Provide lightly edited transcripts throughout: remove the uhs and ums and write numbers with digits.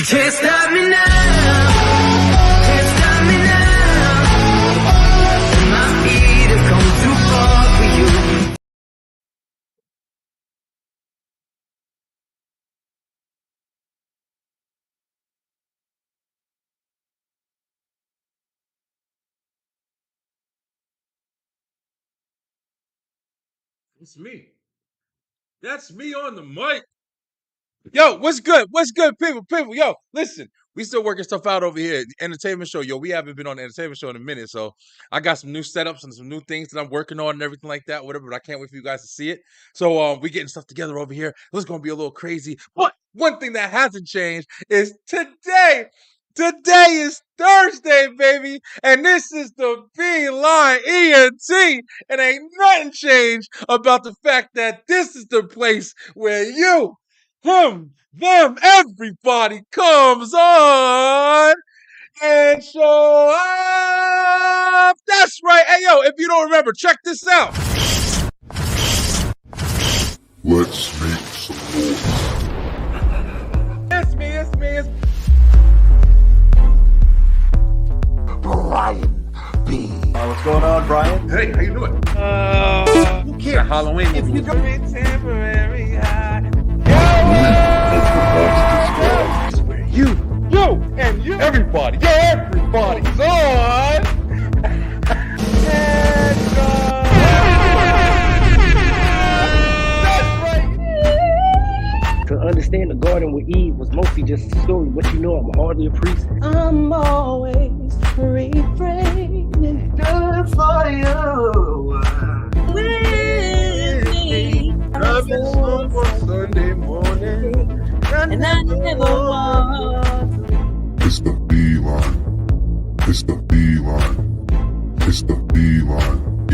Can't stop me now. Can't stop me now. My feet have come too far for you. It's me. That's me on the mic. Yo, what's good? What's good, people? Yo, listen, we still working stuff out over here. The entertainment show, yo, we haven't been on the entertainment show in a minute, so I got some new setups and some new things that I'm working on and everything like that, whatever. But I can't wait for you guys to see it. So, we getting stuff together over here. It's gonna be a little crazy. But one thing that hasn't changed is today. Today is Thursday, baby, and this is the Beeline ENT. And ain't nothing changed about the fact that this is the place where you, him, them, everybody comes on and show up. That's right. Hey, yo, if you don't remember, check this out. Let's make some noise. It's me. Brian B. What's going on, Brian? Hey, how you doing? Who cares? Halloween. If you don't Temporary high. This Where you, and you, everybody's on. To understand the garden with Eve was mostly just a story. What you know, I'm hardly a priest. I'm always refraining. good for you. With me. Loving someone Sunday morning. And I never want. It's the Beeline. It's the Beeline. It's the Beeline.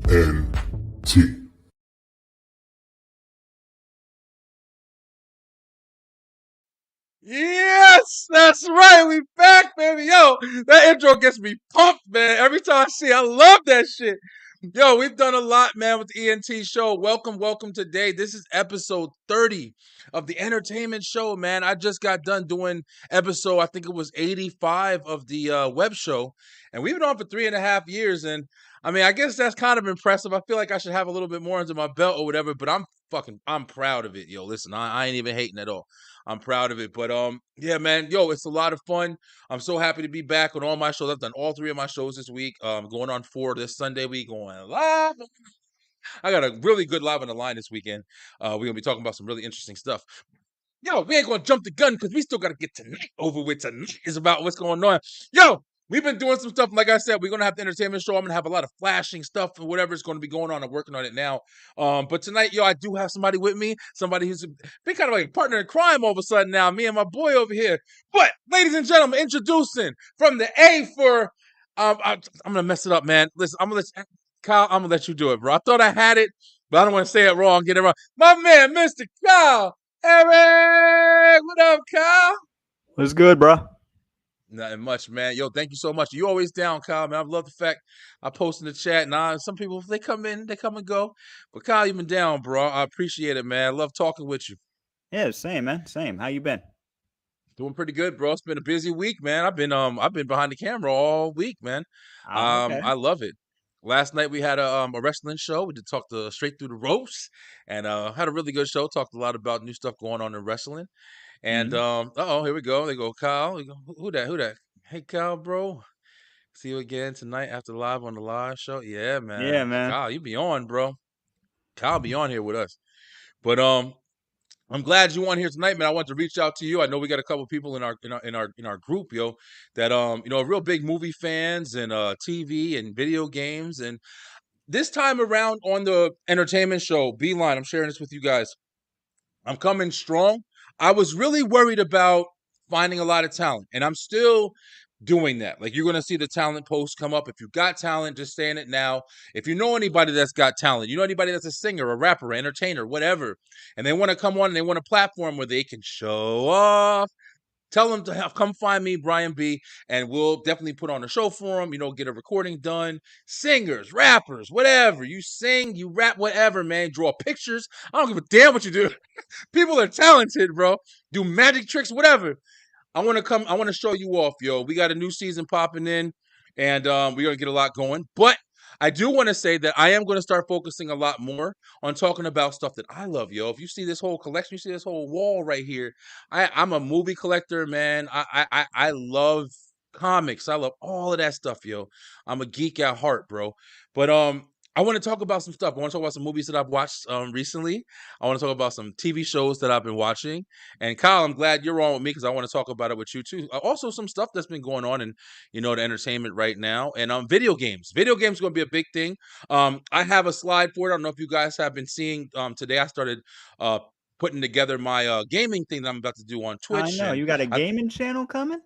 E-N-T. Yes, that's right. We back, baby. Yo, that intro gets me pumped, man. Every time I see it, I love that shit. Yo, we've done a lot, man, with the ENT show. Welcome today. This is episode 30 of the entertainment show, man. I just got done doing episode, I think it was 85 of the web show. And we've been on for 3.5 years. And I mean, I guess that's kind of impressive. I feel like I should have a little bit more under my belt or whatever, but I'm proud of it. Yo, listen, I ain't even hating at all. I'm proud of it. But yeah, man, yo, it's a lot of fun. I'm so happy to be back on all my shows. I've done all 3 of my shows this week. Going on 4 this Sunday. We going live. I got a really good live on the line this weekend. We're gonna be talking about some really interesting stuff. Yo, we ain't gonna jump the gun because we still gotta get tonight over with. Tonight is about what's going on. Yo, we've been doing some stuff. Like I said, we're gonna have the entertainment show. I'm gonna have a lot of flashing stuff and whatever is gonna be going on. I'm working on it now. But tonight, yo, I do have somebody with me, somebody who's been kind of like a partner in crime all of a sudden now. Me and my boy over here. But ladies and gentlemen, introducing from the A for I'm gonna mess it up, man. Listen, Kyle, I'm gonna let you do it, bro. I thought I had it, but I don't want to say it wrong, get it wrong. My man, Mr. Kyle. Eric, what up, Kyle? What's good, bro? Nothing much, man. Yo, thank you so much. You always down, Kyle, man. I love the fact I post in the chat. Nah, some people, if they come in, they come and go. But Kyle, you've been down, bro. I appreciate it, man. I love talking with you. Yeah, same, man. Same. How you been? Doing pretty good, bro. It's been a busy week, man. I've been behind the camera all week, man. Okay. I love it. Last night we had a wrestling show. We did talk straight through the ropes, and had a really good show. Talked a lot about new stuff going on in wrestling. And here we go. They go, Kyle. We go, who that? Hey, Kyle, bro. See you again tonight after live on the live show. Yeah, man. Yeah, man. Kyle, you be on, bro. Kyle be on here with us. But I'm glad you on here tonight, man. I want to reach out to you. I know we got a couple people in our group, yo, that real big movie fans and TV and video games. And this time around on the entertainment show, Beeline, I'm sharing this with you guys. I'm coming strong. I was really worried about finding a lot of talent, and I'm still doing that. Like, you're going to see the talent post come up. If you got talent, just saying it now. If you know anybody that's got talent, you know anybody that's a singer, a rapper, entertainer, whatever, and they want to come on and they want a platform where they can show off, tell them to come find me, Brian B, and we'll definitely put on a show for them. Get a recording done. Singers, rappers, whatever. You sing, you rap, whatever, man. Draw pictures. I don't give a damn what you do. People are talented, bro. Do magic tricks, whatever. I want to show you off, yo. We got a new season popping in, and we're gonna get a lot going. But I do want to say that I am going to start focusing a lot more on talking about stuff that I love, yo. If you see this whole collection, you see this whole wall right here. I'm a movie collector, man. I love comics. I love all of that stuff, yo. I'm a geek at heart, bro. But I want to talk about some stuff. I want to talk about some movies that I've watched recently. I want to talk about some TV shows that I've been watching. And Kyle, I'm glad you're on with me because I want to talk about it with you too. Also, some stuff that's been going on in the entertainment right now, and video games. Video games going to be a big thing. I have a slide for it. I don't know if you guys have been seeing. Today I started putting together my gaming thing that I'm about to do on Twitch. I know and you got a gaming channel coming.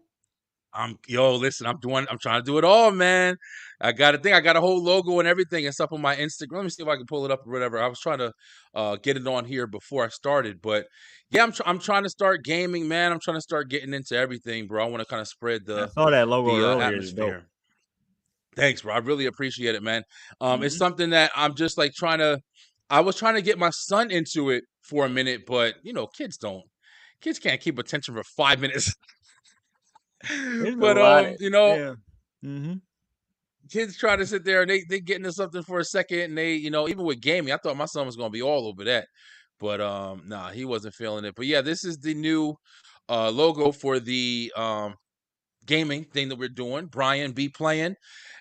Listen, I'm trying to do it all, man. I got a whole logo and everything and stuff on my Instagram. Let me see if I can pull it up or whatever. I was trying to get it on here before I started, but yeah, I'm trying to start gaming, man. I'm trying to start getting into everything, bro. I want to kind of spread I saw that logo earlier. atmosphere. Thanks, bro. I really appreciate it, man. It's Mhm. something that I'm just like I was trying to get my son into it for a minute, but kids can't keep attention for 5 minutes. There's a But lot of yeah. Mhm. kids try to sit there and they get into something for a second, and they even with gaming, I thought my son was gonna be all over that, but nah, he wasn't feeling it. But yeah, this is the new logo for the gaming thing that we're doing. Brian B playing,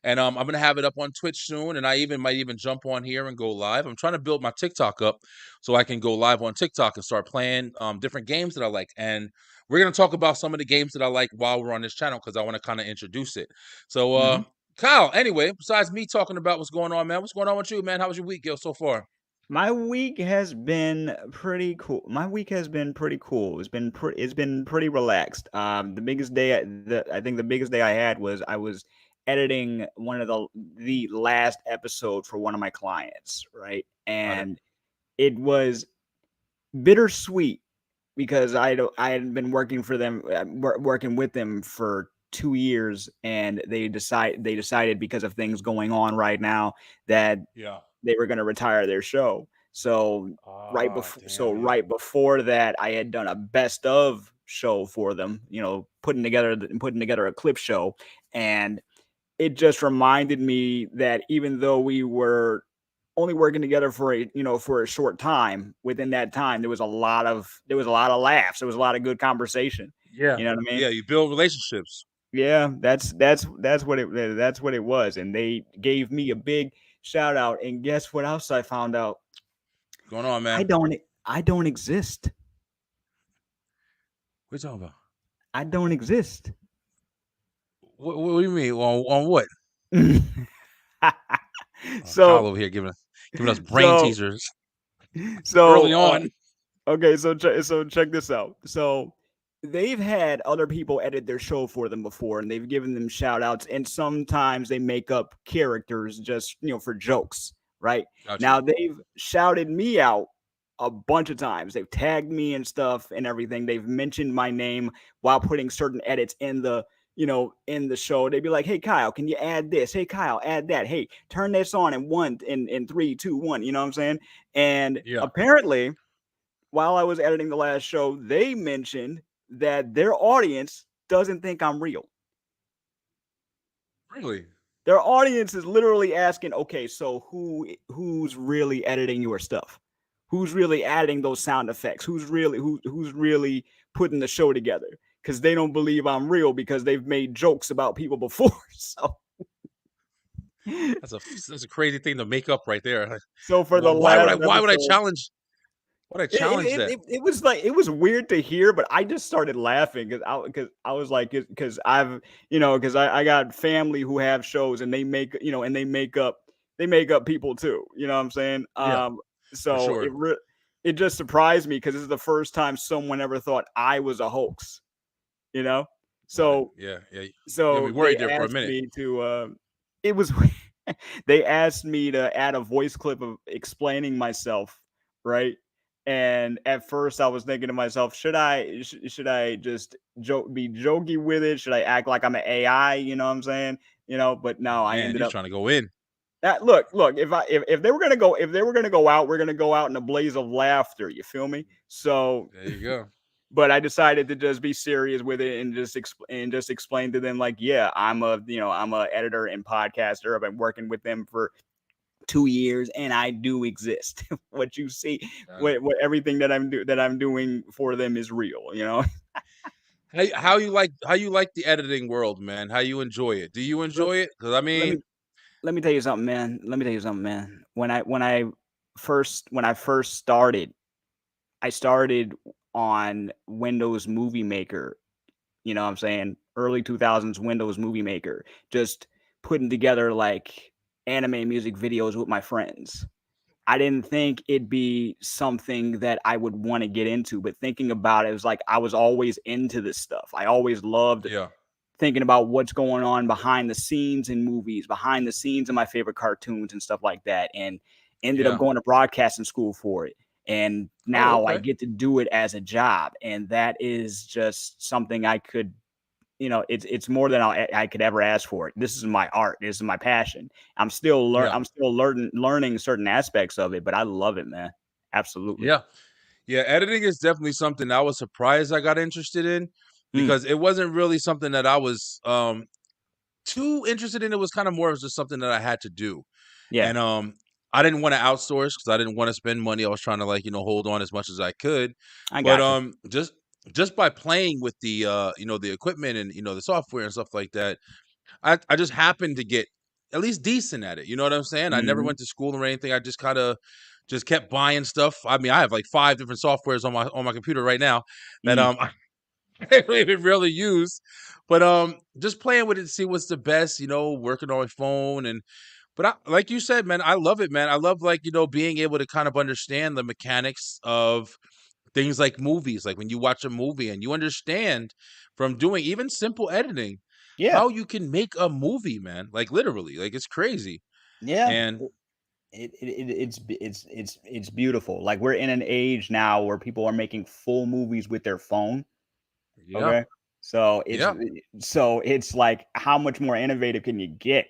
and I'm gonna have it up on Twitch soon, and I might even jump on here and go live. I'm trying to build my TikTok up so I can go live on TikTok and start playing different games that I like. And we're gonna talk about some of the games that I like while we're on this channel because I want to kind of introduce it. So Mhm. Kyle, anyway, besides me talking about what's going on, man, what's going on with you, man? How was your week, Gil, so far? My week has been pretty cool. It's been pretty relaxed. The biggest day I think the biggest day I had was I was editing one of the last episode for one of my clients, right? Got it. And it was bittersweet because I had been working for them, working with them for 2 years, and they decided because of things going on right now that Yeah. they were going to retire their show. So Ah, damn, yeah. right before that, I had done a best of show for them, putting together a clip show, and it just reminded me that even though we were only working together for a short time, within that time there was a lot of laughs, there was a lot of good conversation. Yeah. You know what I mean? Yeah, you build relationships. Yeah, that's what it was, and they gave me a big shout out. And guess what else I found out? What's going on, I man? don't I don't exist. What you talking about? I don't exist. What do you mean? On what? Kyle so over here giving us brain so teasers so early on. okay, so check this out. So they've had other people edit their show for them before, and they've given them shout outs, and sometimes they make up characters just for jokes, right? Gotcha. Now they've shouted me out a bunch of times. They've tagged me and stuff and everything. They've mentioned my name while putting certain edits in the show. They'd be like, "Hey Kyle, can you add this? Hey Kyle, add that. Hey, turn this on in 3, 2, 1." You know what I'm saying? And Yeah. apparently, while I was editing the last show, they mentioned that their audience doesn't think I'm real. Really? Their audience is literally asking, "Okay, so who's really editing your stuff? Who's really adding those sound effects? Who's really putting the show together?" Because they don't believe I'm real because they've made jokes about people before. So That's a crazy thing to make up right there. so for the Why would last I episode, challenge that? it was weird to hear, but I just started laughing because I was like, because I got family who have shows, and they make up people too. You know what I'm saying? Yeah, for So sure. it just surprised me because this is the first time someone ever thought I was a hoax. You know, Got it. so Yeah, yeah. You got me so they worried there for a asked minute. me to. It was they asked me to add a voice clip of explaining myself, right? And at first, I was thinking to myself, should I just be jokey with it? Should I act like I'm an AI? You know what I'm saying? But no, I Man, ended you're up. trying to go in. Look, if they were gonna go out, we're gonna go out in a blaze of laughter. You feel me? So, There you go. but I decided to just be serious with it and just explain to them like, yeah, I'm a editor and podcaster. I've been working with them for 2 years, and I do exist. What you see, what everything that I'm doing for them is real. How you like the editing world, man? How you enjoy it? Do you Let, enjoy it? Because I let mean, me let me tell you something, man. When I first started, I started on Windows Movie Maker. You know what I'm saying? Early 2000s Windows Movie Maker, just putting together like anime music videos with my friends. I didn't think it'd be something that I would want to get into, but thinking about it, it was like I was always into this stuff. I always loved yeah, thinking about what's going on behind the scenes in movies, behind the scenes in my favorite cartoons and stuff like that, and ended up yeah. going to broadcasting school for it. And Oh, now I okay. get to do it as a job, and that is just something I could, it's more than I could ever ask for. This is my art. This is my passion. Yeah, I'm still learning certain aspects of it, but I love it, man. Absolutely. yeah, yeah. Editing is definitely something I was surprised I got interested in Mm, because it wasn't really something that I was too interested in. It was kind of more of just something that I had to do. yeah, And I didn't want to outsource because I didn't want to spend money. I was trying to hold on as much as I could. I But got you. just by playing with the the equipment and the software and stuff like that, I just happened to get at least decent at it. You know what I'm saying? I never Hmm. went to school or anything. I just kind of just kept buying stuff. I mean, I have like 5 different softwares on my computer right now that Mm, I don't even really use. But just playing with it to see what's the best, working on my phone. And but like you said, man, I love it, man. I love like, being able to kind of understand the mechanics of things like movies. Like when you watch a movie and you understand from doing even simple editing yeah, how you can make a movie, man. Like literally, like it's crazy. yeah. And It's beautiful. Like we're in an age now where people are making full movies with their phone. yeah, Okay, so yeah. it's like how much more innovative can you get?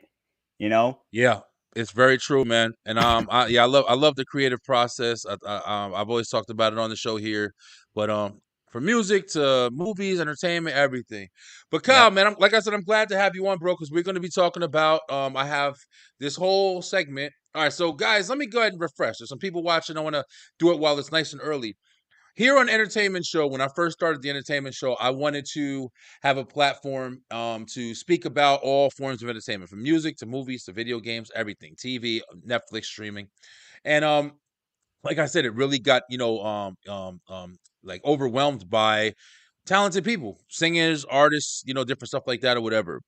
You know? Yeah, it's very true, man. And I love the creative process. I've always talked about it on the show here, but from music to movies, entertainment, everything. But Kyle, Yep. man, like I said, I'm glad to have you on, bro, because we're going to be talking about. I have this whole segment. All right, so guys, let me go ahead and refresh. There's some people watching. I want to do it while it's nice and early. Here on Entertainment Show, when I first started the Entertainment Show, I wanted to have a platform to speak about all forms of entertainment, from music to movies to video games, everything, TV, Netflix streaming. And like I said, it really got like overwhelmed by talented people, singers, artists, different stuff like that or whatever.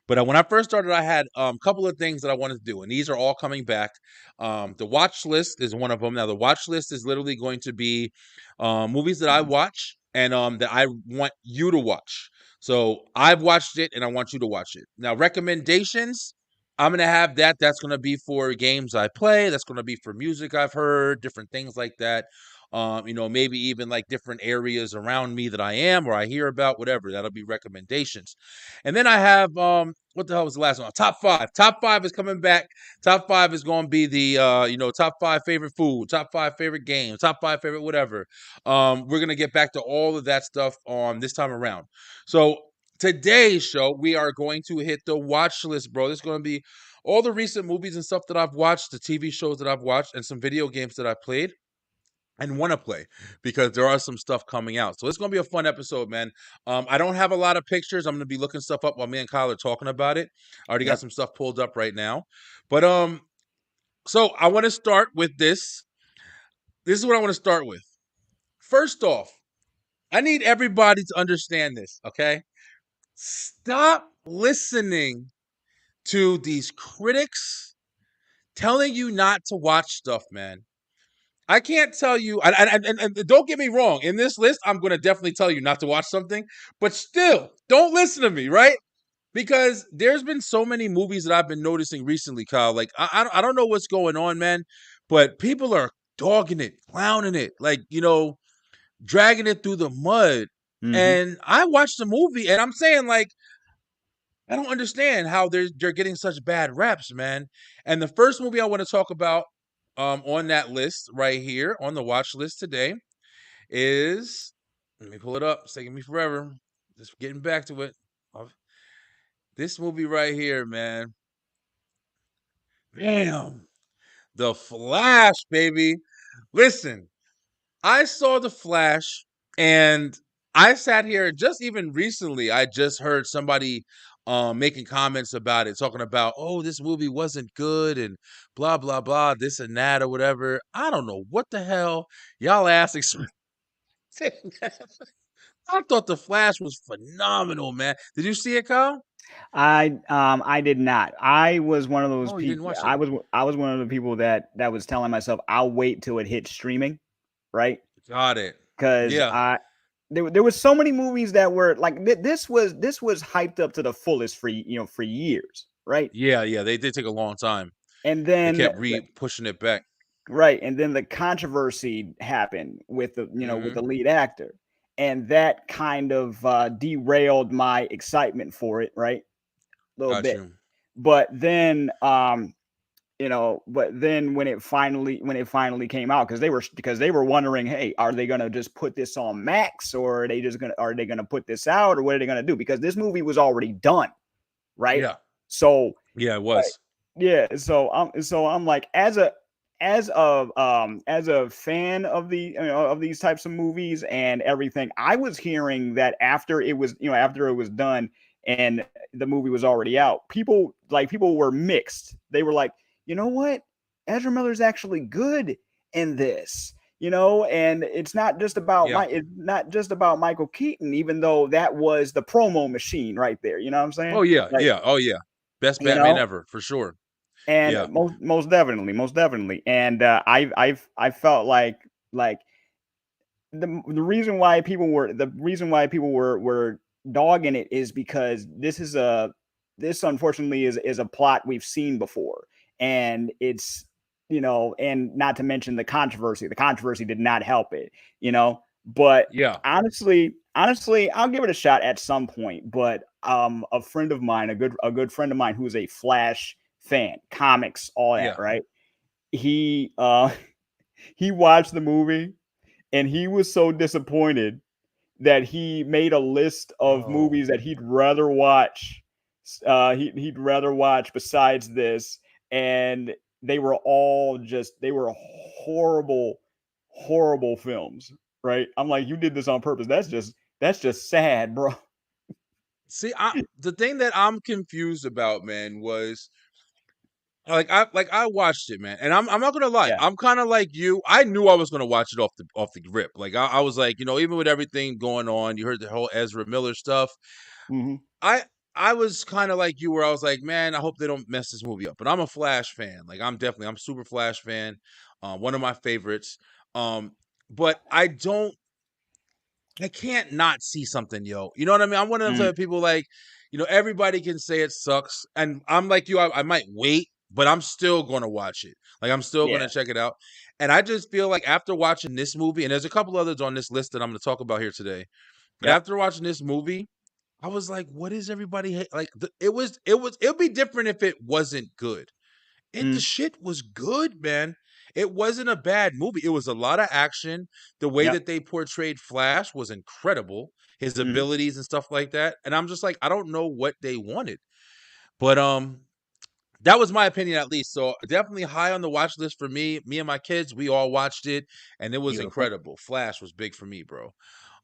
But when I first started, I had a couple of things that I wanted to do, and these are all coming back. The watch list is one of them. Now, the watch list is literally going to be movies that I watch and that I want you to watch. So I've watched it, and I want you to watch it. Now, recommendations. I'm gonna have that. That's gonna be for games I play. That's gonna be for music I've heard, different things like that. Maybe even like different areas around me that I am or I hear about, whatever. That'll be recommendations. And then I have what the hell was the last one? Top five. Top five is coming back. Top five is going to be the top five favorite food, top five favorite games, top five favorite whatever. We're gonna get back to all of that stuff on this time around. So today's show, we are going to hit the watch list, bro. This is going to be all the recent movies and stuff that I've watched, the TV shows that I've watched, and some video games that I've played and want to play because there are some stuff coming out. So it's going to be a fun episode, man. I don't have a lot of pictures. I'm going to be looking stuff up while me and Kyle are talking about it. I already got Yep. some stuff pulled up right now. But so I want to start with this. This is what I want to start with. First off, I need everybody to understand this, okay? Stop listening to these critics telling you not to watch stuff, man. I can't tell you, and don't get me wrong. In this list, I'm going to definitely tell you not to watch something, but still, don't listen to me, right? Because there's been so many movies that I've been noticing recently, Kyle. Like I don't know what's going on, man, but people are dogging it, clowning it, like, dragging it through the mud. Mhm. And I watched the movie, and I'm saying, like, I don't understand how they're getting such bad raps, man. And the first movie I want to talk about on that list right here on the watch list today is, let me pull it up. It's taking me forever. Just getting back to it. This movie right here, man. Damn. The Flash, baby. Listen, I saw The Flash, and I sat here just even recently. I just heard somebody making comments about it, talking about, oh, this movie wasn't good and blah, blah, blah, this and that or whatever. I don't know what the hell y'all asking. I thought The Flash was phenomenal, man. Did you see it, Kyle? I did not. I was one of those Oh, you didn't people. watch it. I was one of the people that was telling myself I'll wait till it hits streaming, right? Got it. Because Yeah. there was so many movies that were like this was hyped up to the fullest for for years, right? Yeah, they did take a long time. And They then kept pushing it back. right, and then the controversy happened with the with the lead actor, and that kind of derailed my excitement for it, right? A little Got bit. you. But then but then when it finally came out, because they were wondering, hey, are they gonna just put this on Max, or are they gonna put this out, or what are they gonna do? Because this movie was already done, right? Yeah. So Yeah, it was. yeah, so I'm like, as a fan of the of these types of movies and everything, I was hearing that after it was done and the movie was already out, people were mixed. They were like, you know what, Ezra Miller's actually good in this, and it's not just about Yeah. it's not just about Michael Keaton, even though that was the promo machine right there. You know what I'm saying? Oh, yeah. Like, Yeah. Oh, yeah. Best you Batman know, ever, for sure. and Yeah. most definitely, and I felt like the reason why people were dogging it is because this unfortunately is a plot we've seen before, and it's and not to mention the controversy did not help it, but Yeah. honestly I'll give it a shot at some point. But a friend of mine, a good friend of mine, who's a Flash fan, comics, all that, Yeah. right? He he watched the movie, and he was so disappointed that he made a list of Oh. movies that he'd rather watch. He'd rather watch besides this, and they were horrible films. Right? I'm like, you did this on purpose. That's just sad, bro. See, the thing that I'm confused about, man, was I watched it, man, and I'm not gonna lie, Yeah. I'm kind of like you. I knew I was gonna watch it off the rip. Like I was like, even with everything going on, you heard the whole Ezra Miller stuff. Mm-hmm. I was kind of like you, where I was like, man, I hope they don't mess this movie up. But I'm a Flash fan. Like I'm super Flash fan. One of my favorites. But I can't not see something, yo. You know what I mean? I'm one of them type of people, like, everybody can say it sucks. And I'm like you, I might wait, but I'm still going to watch it. Like, I'm still going Yeah. to check it out. And I just feel like after watching this movie, and there's a couple others on this list that I'm going to talk about here today. But Yep. after watching this movie, I was like, what is everybody like? It'd be different if it wasn't good. The shit was good, man. It wasn't a bad movie. It was a lot of action. The way Yep. that they portrayed Flash was incredible. His Mhm. abilities and stuff like that. And I'm just like, I don't know what they wanted. But that was my opinion, at least. So definitely high on the watch list for me. Me and my kids, we all watched it, and it was Beautiful. incredible. Flash was big for me, bro.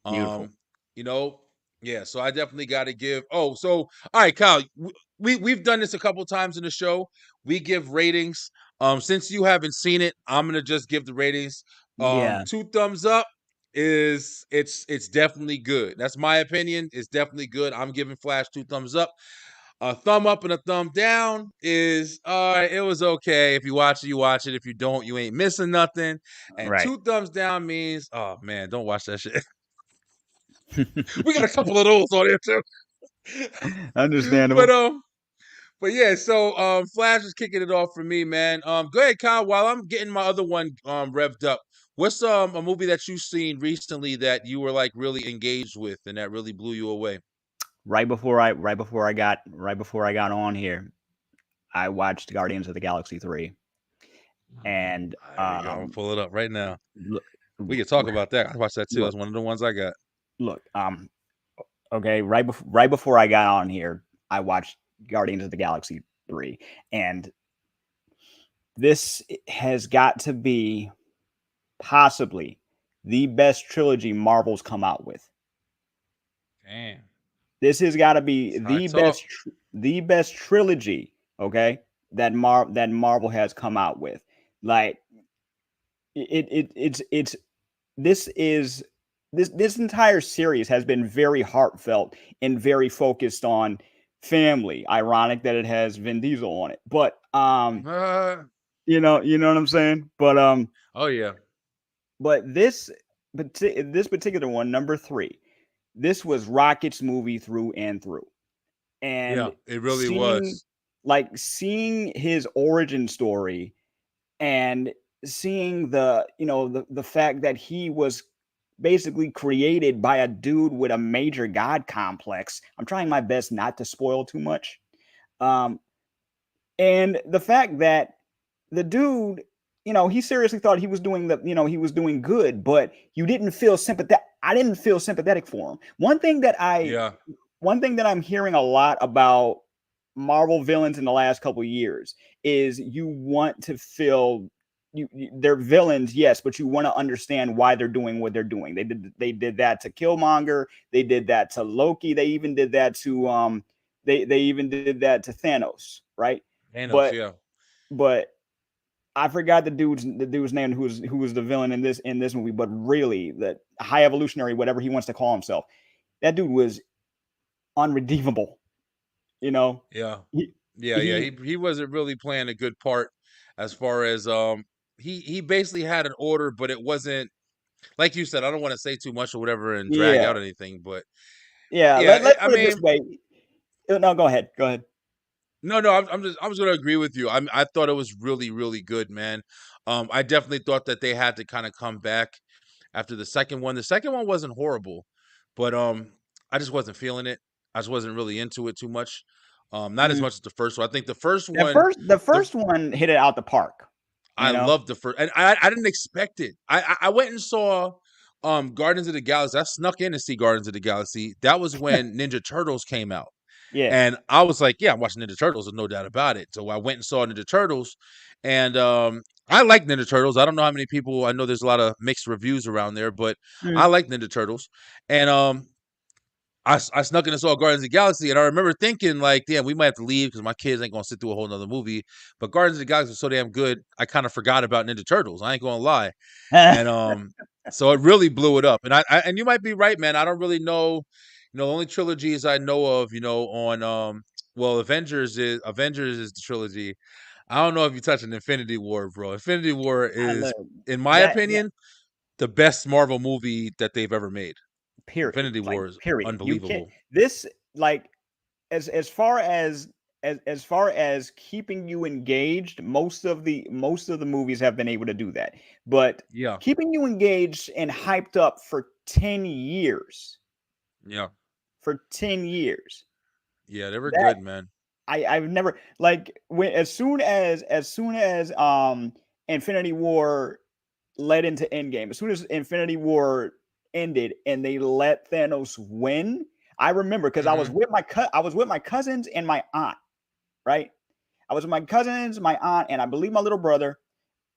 Beautiful. You know, yeah, so I definitely got to give. Oh, so all right, Kyle, we've done this a couple times in the show. We give ratings. Since you haven't seen it, I'm gonna just give the ratings. Yeah. 2 thumbs up is it's definitely good. That's my opinion. It's definitely good. I'm giving Flash 2 thumbs up. A thumb up and a thumb down is all right. It was okay. If you watch it, you watch it. If you don't, you ain't missing nothing. And Right. 2 thumbs down means, oh man, don't watch that shit. We got a couple of those on here too. Understandable. But yeah, so Flash is kicking it off for me, man. Go ahead, Kyle. While I'm getting my other one revved up, what's a movie that you've seen recently that you were like really engaged with and that really blew you away? Right before I got on here, I watched Guardians of the Galaxy 3. And There we go. I'm gonna pull it up right now. look, We can talk about that. I watched that too. look, That's one of the ones I got. look, okay, right before I got on here, I watched Guardians of the Galaxy 3, and this has got to be possibly the best trilogy Marvel's come out with. Damn. This has got to be That's high talk. the best trilogy, okay, that Marvel has come out with. Like it's this entire series has been very heartfelt and very focused on family. Ironic that it has Vin Diesel on it, but you know what I'm saying. Oh yeah. But this particular one, number 3, this was Rocket's movie through and through, Yeah, and it really was. seeing his origin story and seeing the fact that he was basically created by a dude with a major god complex. I'm trying my best not to spoil too much. And the fact that the dude, he seriously thought he was doing he was doing good, but you didn't feel sympathetic. I didn't feel sympathetic for him. One thing that I'm hearing a lot about Marvel villains in the last couple of years is you want to feel they're villains, yes, but you want to understand why they're doing what they're doing. They did that to Killmonger. They did that to Loki. They even did that to they even did that to Thanos, right? Thanos, But yeah. but I forgot the dude's name who was the villain in this movie, but really the high evolutionary, whatever he wants to call himself, that dude was unredeemable. Yeah. He, Yeah, he he wasn't really playing a good part as far as he basically had an order, but it wasn't like you said. I don't want to say too much or whatever and drag yeah out anything, but yeah. yeah, Let's I put it this mean, way. No, go ahead. Go ahead. no, I was gonna agree with you. I thought it was really, really good, man. I definitely thought that they had to kind of come back after the second one. The second one wasn't horrible, but I just wasn't feeling it. I just wasn't really into it too much. Not as Mm. much as the first one. I think the first one, The the first one hit it out the park. I loved the first, and I didn't expect it. I went and saw Guardians of the Galaxy. I snuck in to see Guardians of the Galaxy. That was when Ninja Turtles came out. Yeah. And I was like, yeah, I'm watching Ninja Turtles, there's no doubt about it. So I went and saw Ninja Turtles, and I like Ninja Turtles. I don't know how many people. I know there's a lot of mixed reviews around there, but I Mm. like Ninja Turtles. And I snuck in and saw Guardians of the Galaxy, and I remember thinking like, damn, we might have to leave because my kids ain't gonna sit through a whole nother movie. But Guardians of the Galaxy was so damn good, I kind of forgot about Ninja Turtles. I ain't gonna lie. And so it really blew it up. And and you might be right, man. I don't really know. The only trilogies I know of, on well, Avengers is the trilogy. I don't know if you touch an Infinity War, bro. Infinity War I is, look, in my that opinion, the best Marvel movie that they've ever made. period. Infinity Like War is period. You can't unbelievable. this like as far as far as keeping you engaged, most of the movies have been able to do that. But Yeah, keeping you engaged and hyped up for 10 years, yeah, for 10 years. yeah. They were That good, man. I've never like when as soon as Infinity War led into Endgame, as soon as Infinity War ended and they let Thanos win, I remember because Hmm. I was with my cousins and my aunt, right? I was with my cousins, my aunt, and I believe my little brother.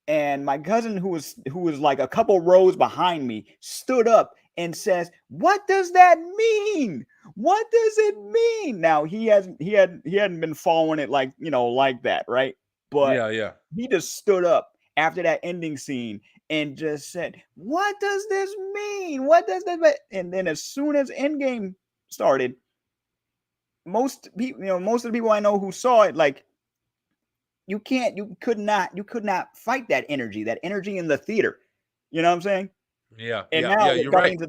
And my cousin, who was like a couple rows behind me, stood up and says, "What does that mean? What does it mean?" Now he hadn't been following it like like that, right? But Yeah, yeah, he just stood up after that ending scene and just said, "What does this mean? What does that mean?" And then as soon as Endgame started, most of the people I know who saw it, like you could not fight that energy in the theater. You know what I'm saying? yeah, And yeah, now yeah. with You're right. Guardians of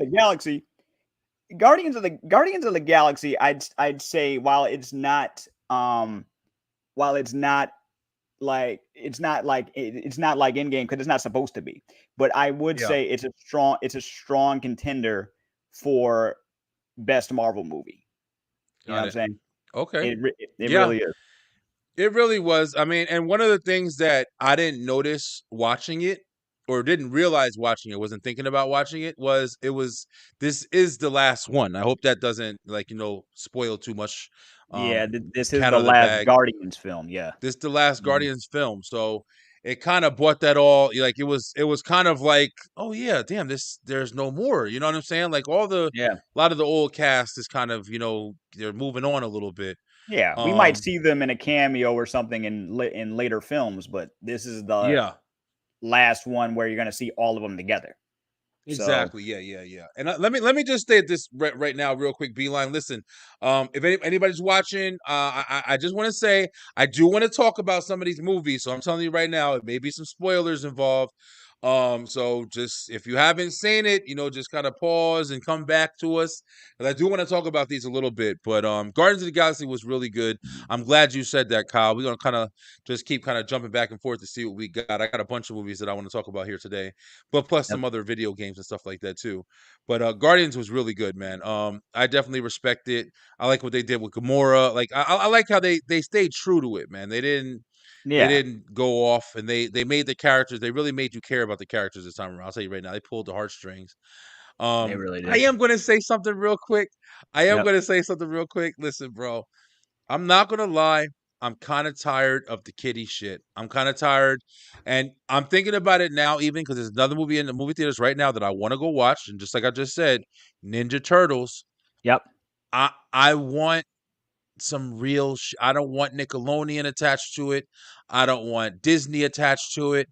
the Galaxy, I'd say while it's not while it's not like Endgame because it's not supposed to be, but I would Yeah, say it's a strong contender for best Marvel movie. You know what got I'm it. saying? Okay. It Yeah, really is. it really was. I mean, and one of the things that I didn't notice watching it or didn't realize watching it, wasn't thinking about watching it, was this is the last one. I hope that doesn't spoil too much. Yeah, this is Cat the out of the last bag. Guardians film. Yeah. This the last Mhm. Guardians film. So it kind of brought that all like it was kind of like, oh yeah, damn, there's no more. You know what I'm saying? Like a Yeah. lot of the old cast is kind of, they're moving on a little bit. Yeah, we might Um see them in a cameo or something in later films, but this is the yeah. last one where you're gonna see all of them together. So Exactly. Yeah, yeah, yeah. And let me just state this right now, real quick. Beeline. Listen, if anybody's watching, I just want to say I do want to talk about some of these movies. So I'm telling you right now, it may be some spoilers involved. So just if you haven't seen it, just kind of pause and come back to us. And I do want to talk about these a little bit. But Guardians of the Galaxy was really good. I'm glad you said that, Kyle. We're gonna kind of just keep kind of jumping back and forth to see what we got. I got a bunch of movies that I want to talk about here today, but plus yep. some other video games and stuff like that too. But Guardians was really good, man. I definitely respect it. I like what they did with Gamora. Like I like how they stayed true to it, man. They Yeah, didn't go off, and they made the characters. They really made you care about the characters this time around. I'll tell you right now, they pulled the heartstrings. they really I did. am going to say something real quick. Yep. Listen, bro. I'm not gonna lie. I'm kind of tired of the kitty shit. I'm kind of tired, and I'm thinking about it now, even because there's another movie in the movie theaters right now that I want to go watch. And just like I just said, Ninja Turtles. Yep. I want some real. I don't want Nickelodeon attached to it. I don't want Disney attached to it.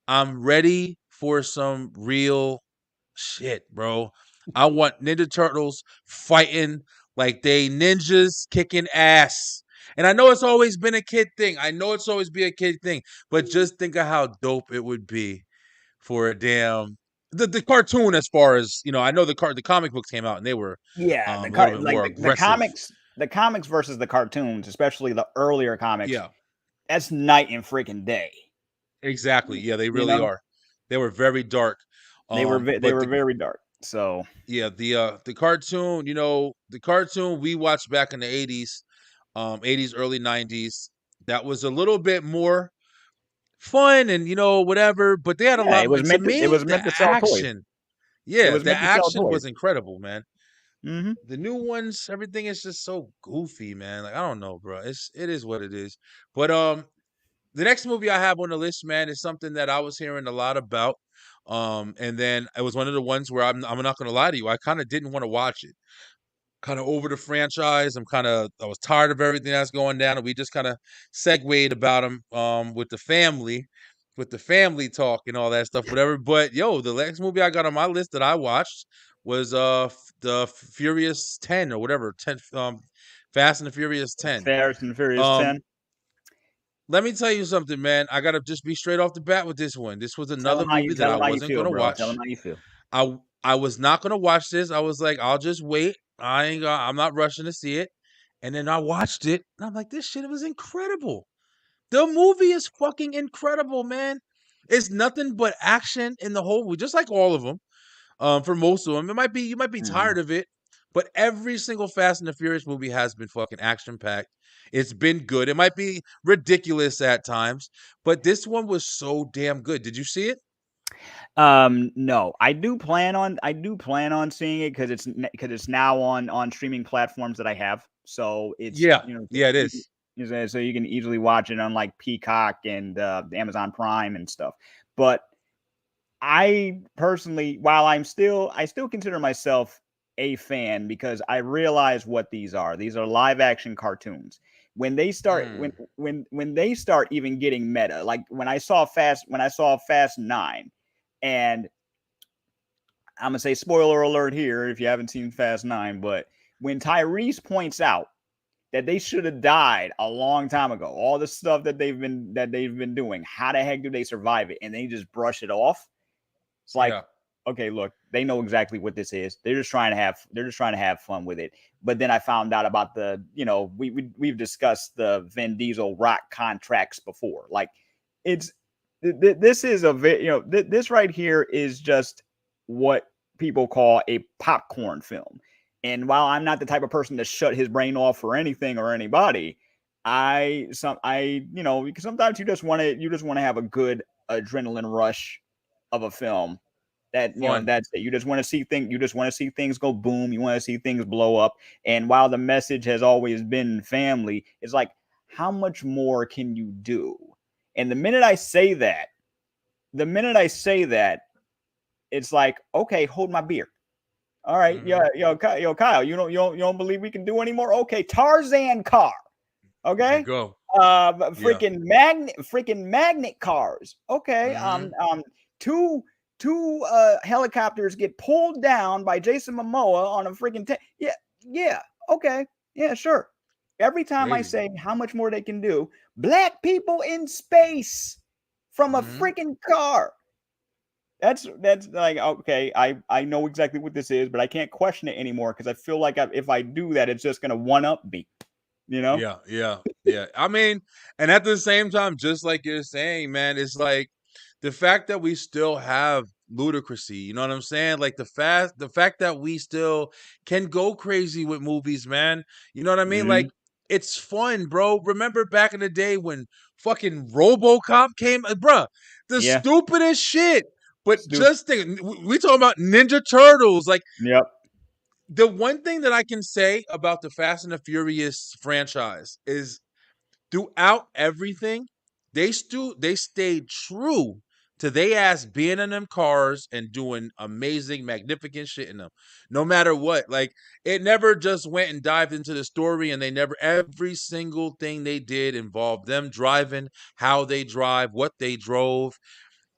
I'm ready for some real shit, bro. I want Ninja Turtles fighting like they ninjas kicking ass. And I know it's always been a kid thing. I know it's always been a kid thing. But just think of how dope it would be for a damn the cartoon. As far as I know, the comic books came out and they were Yeah, a little bit like more the aggressive. comics versus the cartoons, especially the earlier comics. Yeah, That's night and freaking day. exactly. Yeah, they You really know, are. They were very dark. they But were very dark. So yeah, the cartoon, the cartoon we watched back in the 80s, 80s, early 90s, that was a little bit more fun and whatever, but they had a yeah, lot to it me, was the meant to sell toys. action. It Yeah, was the meant to sell action toys. was incredible, man. Hmm. The new ones, everything is just so goofy, man. Like I don't know, bro. It is what it is. But the next movie I have on the list, man, is something that I was hearing a lot about. And then it was one of the ones where I'm not gonna lie to you, I kind of didn't want to watch it. Kind of over the franchise. I was tired of everything that's going down, and we just kind of segued about them with the family talk and all that stuff, whatever. But yo, the next movie I got on my list that I watched was the Furious 10 or whatever, 10 Fast and the Furious 10. Fast and Furious Um 10. let me tell you something, man. I gotta just be straight off the bat with this one. This was another movie that Tell I them how you wasn't feel, gonna bro. Tell them watch. how you feel. I was not gonna watch this. I was like, I'll just wait. I'm not rushing to see it. And then I watched it, and I'm like, this shit was incredible. The movie is fucking incredible, man. It's nothing but action in the whole movie, just like all of them. For most of them, you might be Mhm. tired of it, but every single Fast and the Furious movie has been fucking action packed. It's been good. It might be ridiculous at times, but this one was so damn good. Did you see it? No, I do plan on seeing it because it's now on streaming platforms that I have. So it's Yeah, yeah, it is. so you can easily watch it on like Peacock and Amazon Prime and stuff. But I personally, while I still consider myself a fan because I realize what these are. These are live action cartoons. When they start Mm, when they start even getting meta, like when I saw Fast 9, and I'm gonna say spoiler alert here if you haven't seen Fast 9, but when Tyrese points out that they should have died a long time ago, all the stuff that they've been doing, how the heck do they survive it? And they just brush it off. It's like, yeah, okay, look, they know exactly what this is. They're just trying to have fun with it. But then I found out about the, we've discussed the Vin Diesel Rock contracts before. Like, it's this is this right here is just what people call a popcorn film. And while I'm not the type of person to shut his brain off for anything or anybody, because sometimes you just want to have a good adrenaline rush of a film Fun. that's it. You just want to see things go boom. You want to see things blow up. And while the message has always been family, it's like, how much more can you do? And the minute I say that, it's like, okay, hold my beer. All right, Kyle, you don't believe we can do anymore? Okay, Tarzan car. There you Okay. go. Freaking magnet cars. Okay. Two helicopters get pulled down by Jason Momoa on a freaking yeah. Okay. Yeah, sure. Every time I Crazy. say how much more they can do, black people in space from a freaking car. That's like, okay, I know exactly what this is, but I can't question it anymore because I feel like if I do that, it's just gonna one up me. Yeah. I mean, and at the same time, just like you're saying, man, it's like the fact that we still have ludicrousy, you know what I'm saying? Like the fact that we still can go crazy with movies, man. You know what I mean? Like it's fun, bro. Remember back in the day when fucking RoboCop came, bruh, the Yeah. stupidest shit. But Stu- just think, we talking about Ninja Turtles, like Yep. the one thing that I can say about the Fast and the Furious franchise is throughout everything, they stayed true to they ass being in them cars and doing amazing, magnificent shit in them. No matter what. Like it never just went and dived into the story, and every single thing they did involved them driving, how they drive, what they drove.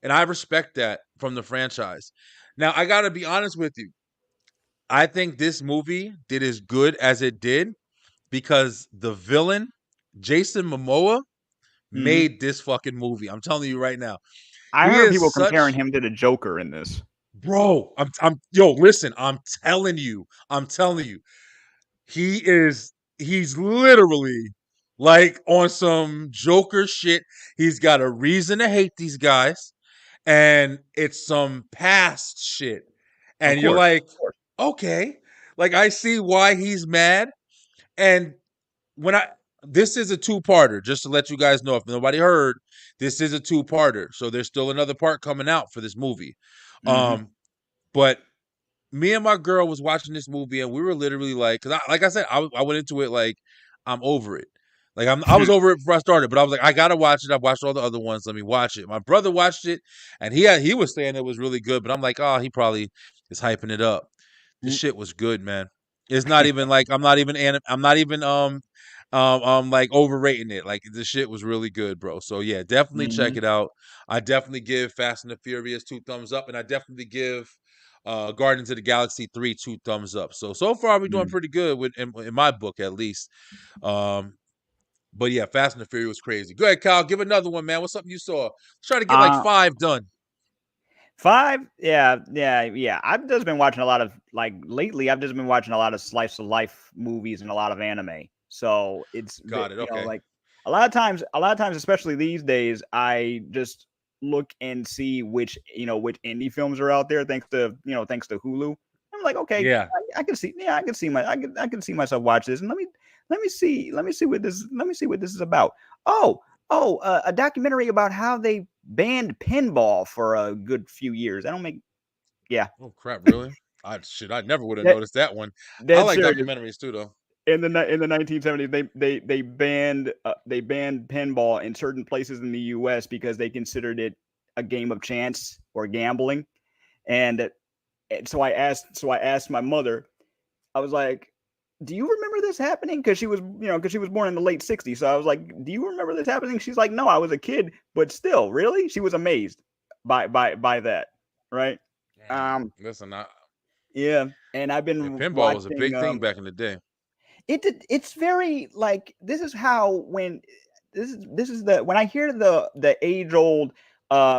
And I respect that from the franchise. Now I gotta be honest with you. I think this movie did as good as it did because the villain, Jason Momoa, made this fucking movie. I'm telling you right now. I He heard is people comparing such him to the Joker in this. bro. Yo, listen, I'm telling you. He's literally like on some Joker shit. He's got a reason to hate these guys, and it's some past shit. Of And you're course. like, okay. Like I see why he's mad. And when I this is a two-parter, just to let you guys know if nobody heard, this is a two-parter. So there's still another part coming out for this movie. Mm-hmm. But me and my girl was watching this movie and we were literally like, because like I said, I went into it like I'm over it. Like I was over it before I started, but I was like, I gotta watch it. I've watched all the other ones. Let me watch it. My brother watched it, and he was saying it was really good, but I'm like, oh, he probably is hyping it up. The shit was good, man. It's not even like I'm not even like overrating it. Like the shit was really good, bro. So yeah, definitely check it out. I definitely give Fast and the Furious 2 thumbs up, and I definitely give Guardians of the Galaxy 3 2 thumbs up. So far we're doing pretty good with in my book at least. But yeah, Fast and the Furious was crazy. Go ahead, Kyle. Give another one, man. What's something you saw? Let's try to get like 5 done. 5? Yeah. I've just been watching a lot of lately. I've just been watching a lot of slice of life movies and a lot of anime. So it's Got it. Okay. like a lot of times, especially these days, I just look and see which indie films are out there thanks to Hulu. I'm like, okay, Yeah. I can see I can see myself watch this, and let me see what this is about. A documentary about how they banned pinball for a good few years. I don't make Oh crap, really? I never would have that noticed that one. I dead like serious. documentaries too though. In the 1970s, they banned pinball in certain places in the U.S. because they considered it a game of chance or gambling. And so I asked my mother. I was like, do you remember this happening? Because she was born in the late 60s. So I was like, do you remember this happening? She's like, no, I was a kid, but still, really? She was amazed by that, right? Listen, Yeah, and I've yeah, been pinball was a watching. big thing back in the day. It's very like this is how when this is the when I hear the age old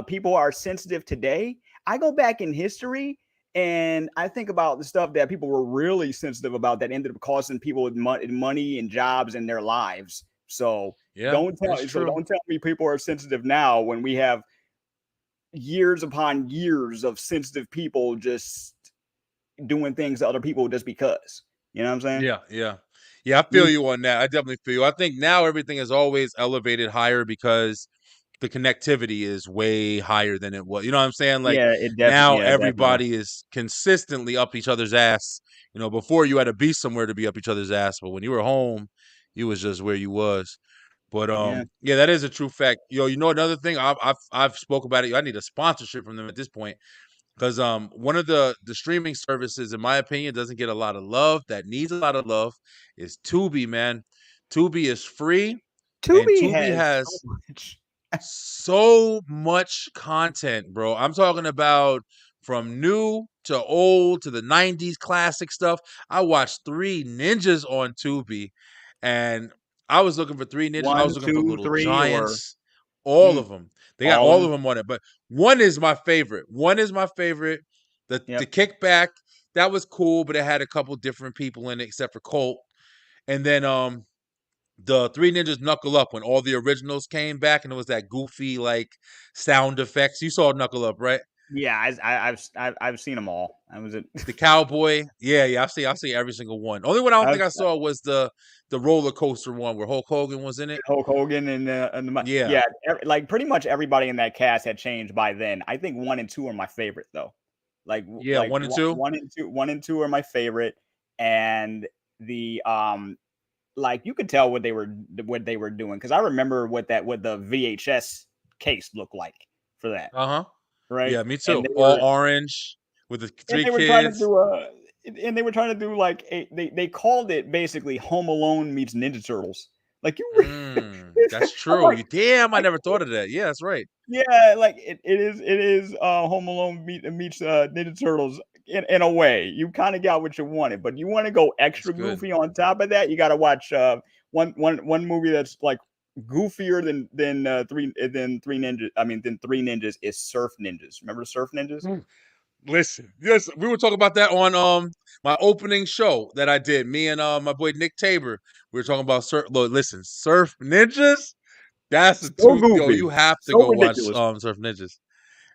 people are sensitive today. I go back in history and I think about the stuff that people were really sensitive about that ended up costing people with money and jobs in their lives. So Yeah, it's true. don't tell me people are sensitive now when we have years upon years of sensitive people just doing things to other people just because. You know what I'm saying? Yeah. I feel you on that. I definitely feel you. I think now everything is always elevated higher because the connectivity is way higher than it was. You know what I'm saying? Like now Definitely. everybody is consistently up each other's ass. Before you had to be somewhere to be up each other's ass, but when you were home, you was just where you was. But Yeah. yeah, that is a true fact. Another thing I've spoke about it. I need a sponsorship from them at this point because one of the streaming services, in my opinion, doesn't get a lot of love. That needs a lot of love is Tubi, man. Tubi is free, and Tubi Tubi has so has much. so much content, bro. I'm talking about from new to old to the 90s classic stuff. I watched Three Ninjas on Tubi, and I was looking for Three Ninjas. I was 1, looking for 2, Little 3, or Giants, all of them. They got all of all of them. them on it, but one is my favorite. One is my favorite. The Yep. Kickback, that was cool, but it had a couple different people in it except for Colt. And then the Three Ninjas Knuckle Up, when all the originals came back and it was that goofy like sound effects. You saw Knuckle Up, right? Yeah, I've seen them all. I was it. The cowboy. Yeah, I see every single one. Only one I don't think I've I saw was the roller coaster one where Hulk Hogan was in it. Hulk Hogan Yeah. like pretty much everybody in that cast had changed by then. I think 1 and 2 are my favorite though. Yeah, Like 1 and 2. 1 and 2 are my favorite, and the like you could tell what they were doing because I remember what the VHS case looked like for that, Uh-huh. right? Yeah, me And too. All orange with the three they were trying to kids. do and they were trying to do like they called it basically Home Alone meets Ninja Turtles. Like That's I'm true. like, You damn, I never thought of that. Yeah, that's right. yeah, like it is Home Alone meets Ninja Turtles in a way. You kind of got what you wanted, but you want to go That's extra good. goofy on top of that. You got to watch one movie that's like goofier than Three Ninjas. I mean, than Three Ninjas is Surf Ninjas. Remember Surf Ninjas? Listen, yes, we were talking about that on my opening show that I did. Me and my boy Nick Tabor. We were talking about surf. Look, listen, Surf Ninjas. That's the So two. Yo, goofy, you have to so go watch ridiculous. Surf Ninjas.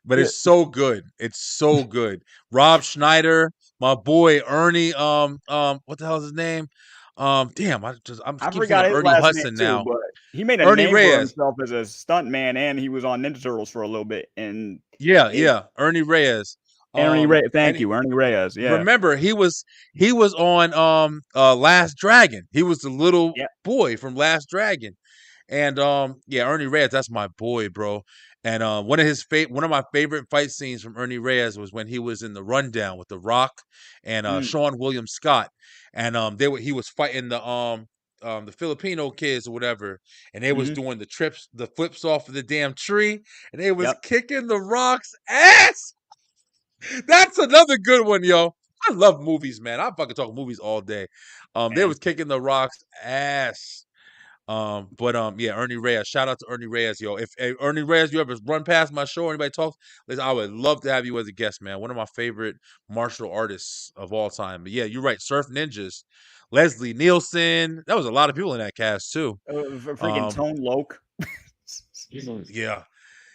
But Yeah. it's so good. It's so good. Rob Schneider, my boy Ernie. What the hell is his name? Damn, I'm I keep thinking forgot of his Ernie last name Hudson too, now. but he made a Ernie name for Reyes. himself as a stunt man, and he was on Ninja Turtles for a little bit. And it, Yeah, Ernie Reyes. Thank And you, Ernie Reyes. Yeah, remember he was on Last Dragon. He was the little yeah. boy from Last Dragon. And yeah, Ernie Reyes, that's my boy, bro. And one of my favorite fight scenes from Ernie Reyes was when he was in the Rundown with The Rock and Mm, Sean William Scott. And he was fighting the Filipino kids or whatever, and they was mm-hmm. doing the flips off of the damn tree, and they was Yep. kicking the Rock's ass. That's another good one, yo. I love movies, man. I fucking talk movies all day. They Man. was kicking the Rock's ass. But yeah, Ernie Reyes. Shout out to Ernie Reyes, yo. If Ernie Reyes, you ever run past my show, or anybody talks, listen, I would love to have you as a guest, man. One of my favorite martial artists of all time. But yeah, you're right. Surf Ninjas, Leslie Nielsen. That was a lot of people in that cast too. Freaking Um, Tone Loc. yeah,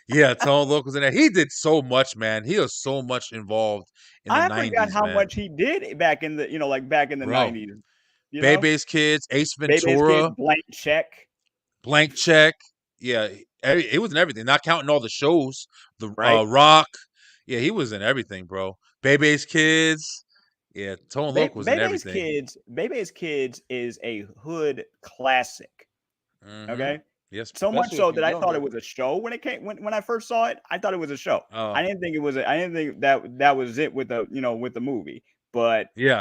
yeah. Tone Loc was in there. He did so much, man. He was so much involved in the I forgot '90s, how man. much he did back in the like back in the Bro, 90s. You know, Bebe's Kids, Ace Baby's Kids, Ventura, Blank Check. Blank Check. Yeah, it was in everything. Not counting all the shows. The Right. Rock. Yeah, he was in everything, bro. Bebe's Kids. Yeah, Tone Loc was in everything. Baby's Kids is a hood classic. Mm-hmm. Okay. Yes, So much especially so if you're that I thought it younger. was a show when it came when I first saw it. I thought it was a show. Oh, I didn't think it was. I didn't think that was it with the with the movie. But yeah,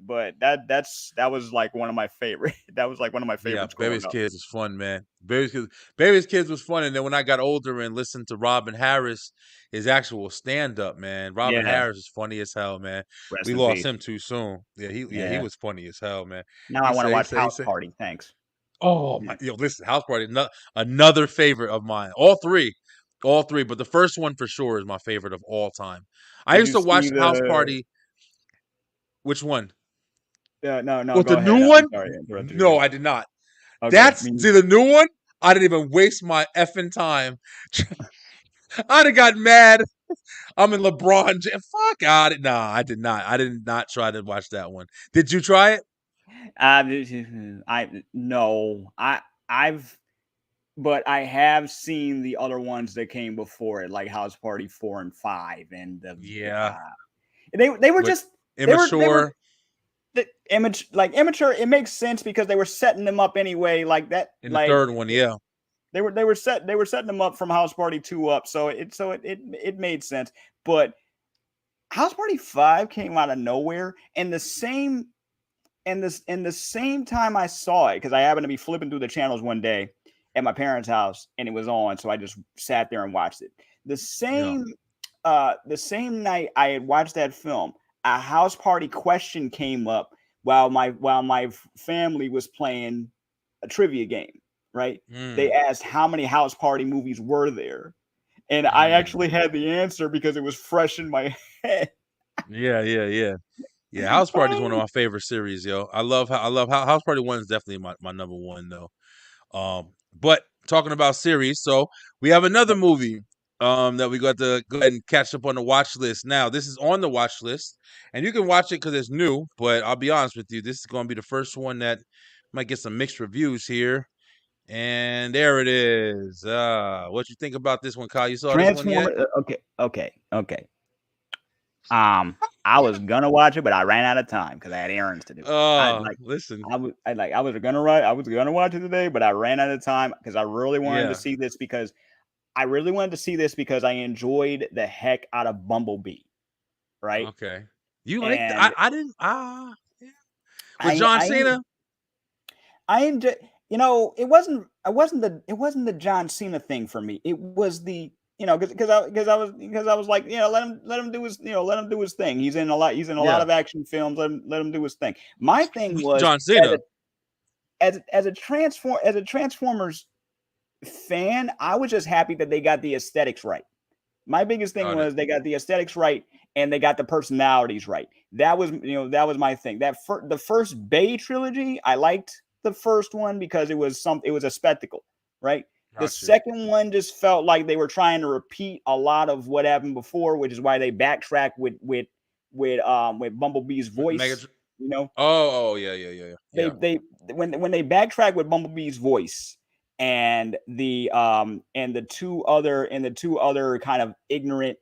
that was like one of my favorite. That was like one of my yeah. favorites growing Bebe's up. Kids was fun, man. Baby's Kids was fun. And then when I got older and listened to Robin Harris, his actual stand up, man. Robin Yeah. Harris is funny as hell, man. Rest We in lost peace. him too soon. He Yeah. was funny as hell, man. Now I want to watch House Party. Thanks. Oh Yeah. my, yo, listen, House Party, another favorite of mine. All three. All three, but the first one for sure is my favorite of all time. I Did used you to watch see House the? Party. Which one? No. With the Go new ahead. I'm one? sorry, I interrupted you. No, I did not. Okay. That's see the new one. I didn't even waste my effing time. I'd have got mad. I'm in LeBron James. Fuck out it. Nah, I did not. I did not try to watch that one. Did you try it? I no. I've but I have seen the other ones that came before it, like House Party 4 and 5, and Yeah. they were With just they were immature the immature. It makes sense because they were setting them up anyway, like that. in the Like third one, yeah. they were setting them up from House Party 2 up, so it made sense. But House Party 5 came out of nowhere, and the same time I saw it, because I happened to be flipping through the channels one day at my parents' house and it was on, so I just sat there and watched it. Yeah. The same night I had watched that film, a house party question came up while my family was playing a trivia game, right? They Mm, asked how many house party movies were there. And I mm. actually had the answer because it was fresh in my head. Yeah. Yeah, House Party is one of my favorite series, yo. I love House Party 1 is definitely my number one though. But talking about series, so we have another movie that we got to go ahead and catch up on the watch list. Now, this is on the watch list, and you can watch it because it's new, but I'll be honest with you, this is gonna be the first one that might get some mixed reviews here. And there it is. What you think about this one, Kyle? You saw this one yet? Transformer. Okay. I was gonna watch it, but I ran out of time because I had errands to do. Listen, I was gonna watch it today, but I ran out of time because I really wanted to yeah, see this because I enjoyed the heck out of Bumblebee, right? okay. You like And I didn't yeah. With I John I Cena? I enjoy, it wasn't the John Cena thing for me. It was the because I was like, let him do his let him do his thing. He's in a lot Yeah. of action films. Let him do his thing. My thing was John Cena. as a Transformers fan, I was just happy that they got the aesthetics right. My biggest thing Got it. was they got the aesthetics right and they got the personalities right. That was my thing. The first Bay trilogy, I liked the first one because it was a spectacle, right? The Got you. second one just felt like they were trying to repeat a lot of what happened before, which is why they backtrack with Bumblebee's Mega. voice, you know Yeah. they when they backtrack with Bumblebee's voice and the two other kind of ignorant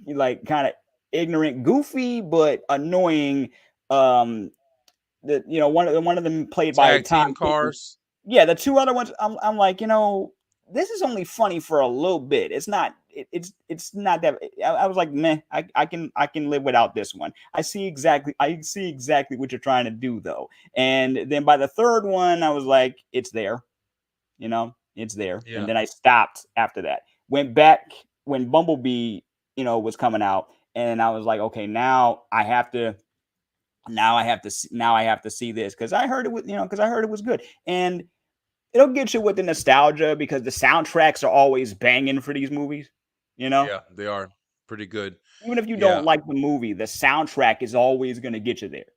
like kind of ignorant goofy but annoying one of them played by Tag Tom team Kenny. cars. Yeah, the two other ones, I'm like, this is only funny for a little bit. It's not. It's not that. I was like, meh. I can live without this one. I see exactly what you're trying to do though. And then by the third one, I was like, it's there. It's there. And Yeah. then I stopped after that. Went back when Bumblebee, was coming out, and I was like, okay, now I have to see this because I heard it was good. And it'll get you with the nostalgia because the soundtracks are always banging for these movies, you know? Yeah, they are pretty good. Even if you Yeah. don't like the movie, the soundtrack is always going to get you there,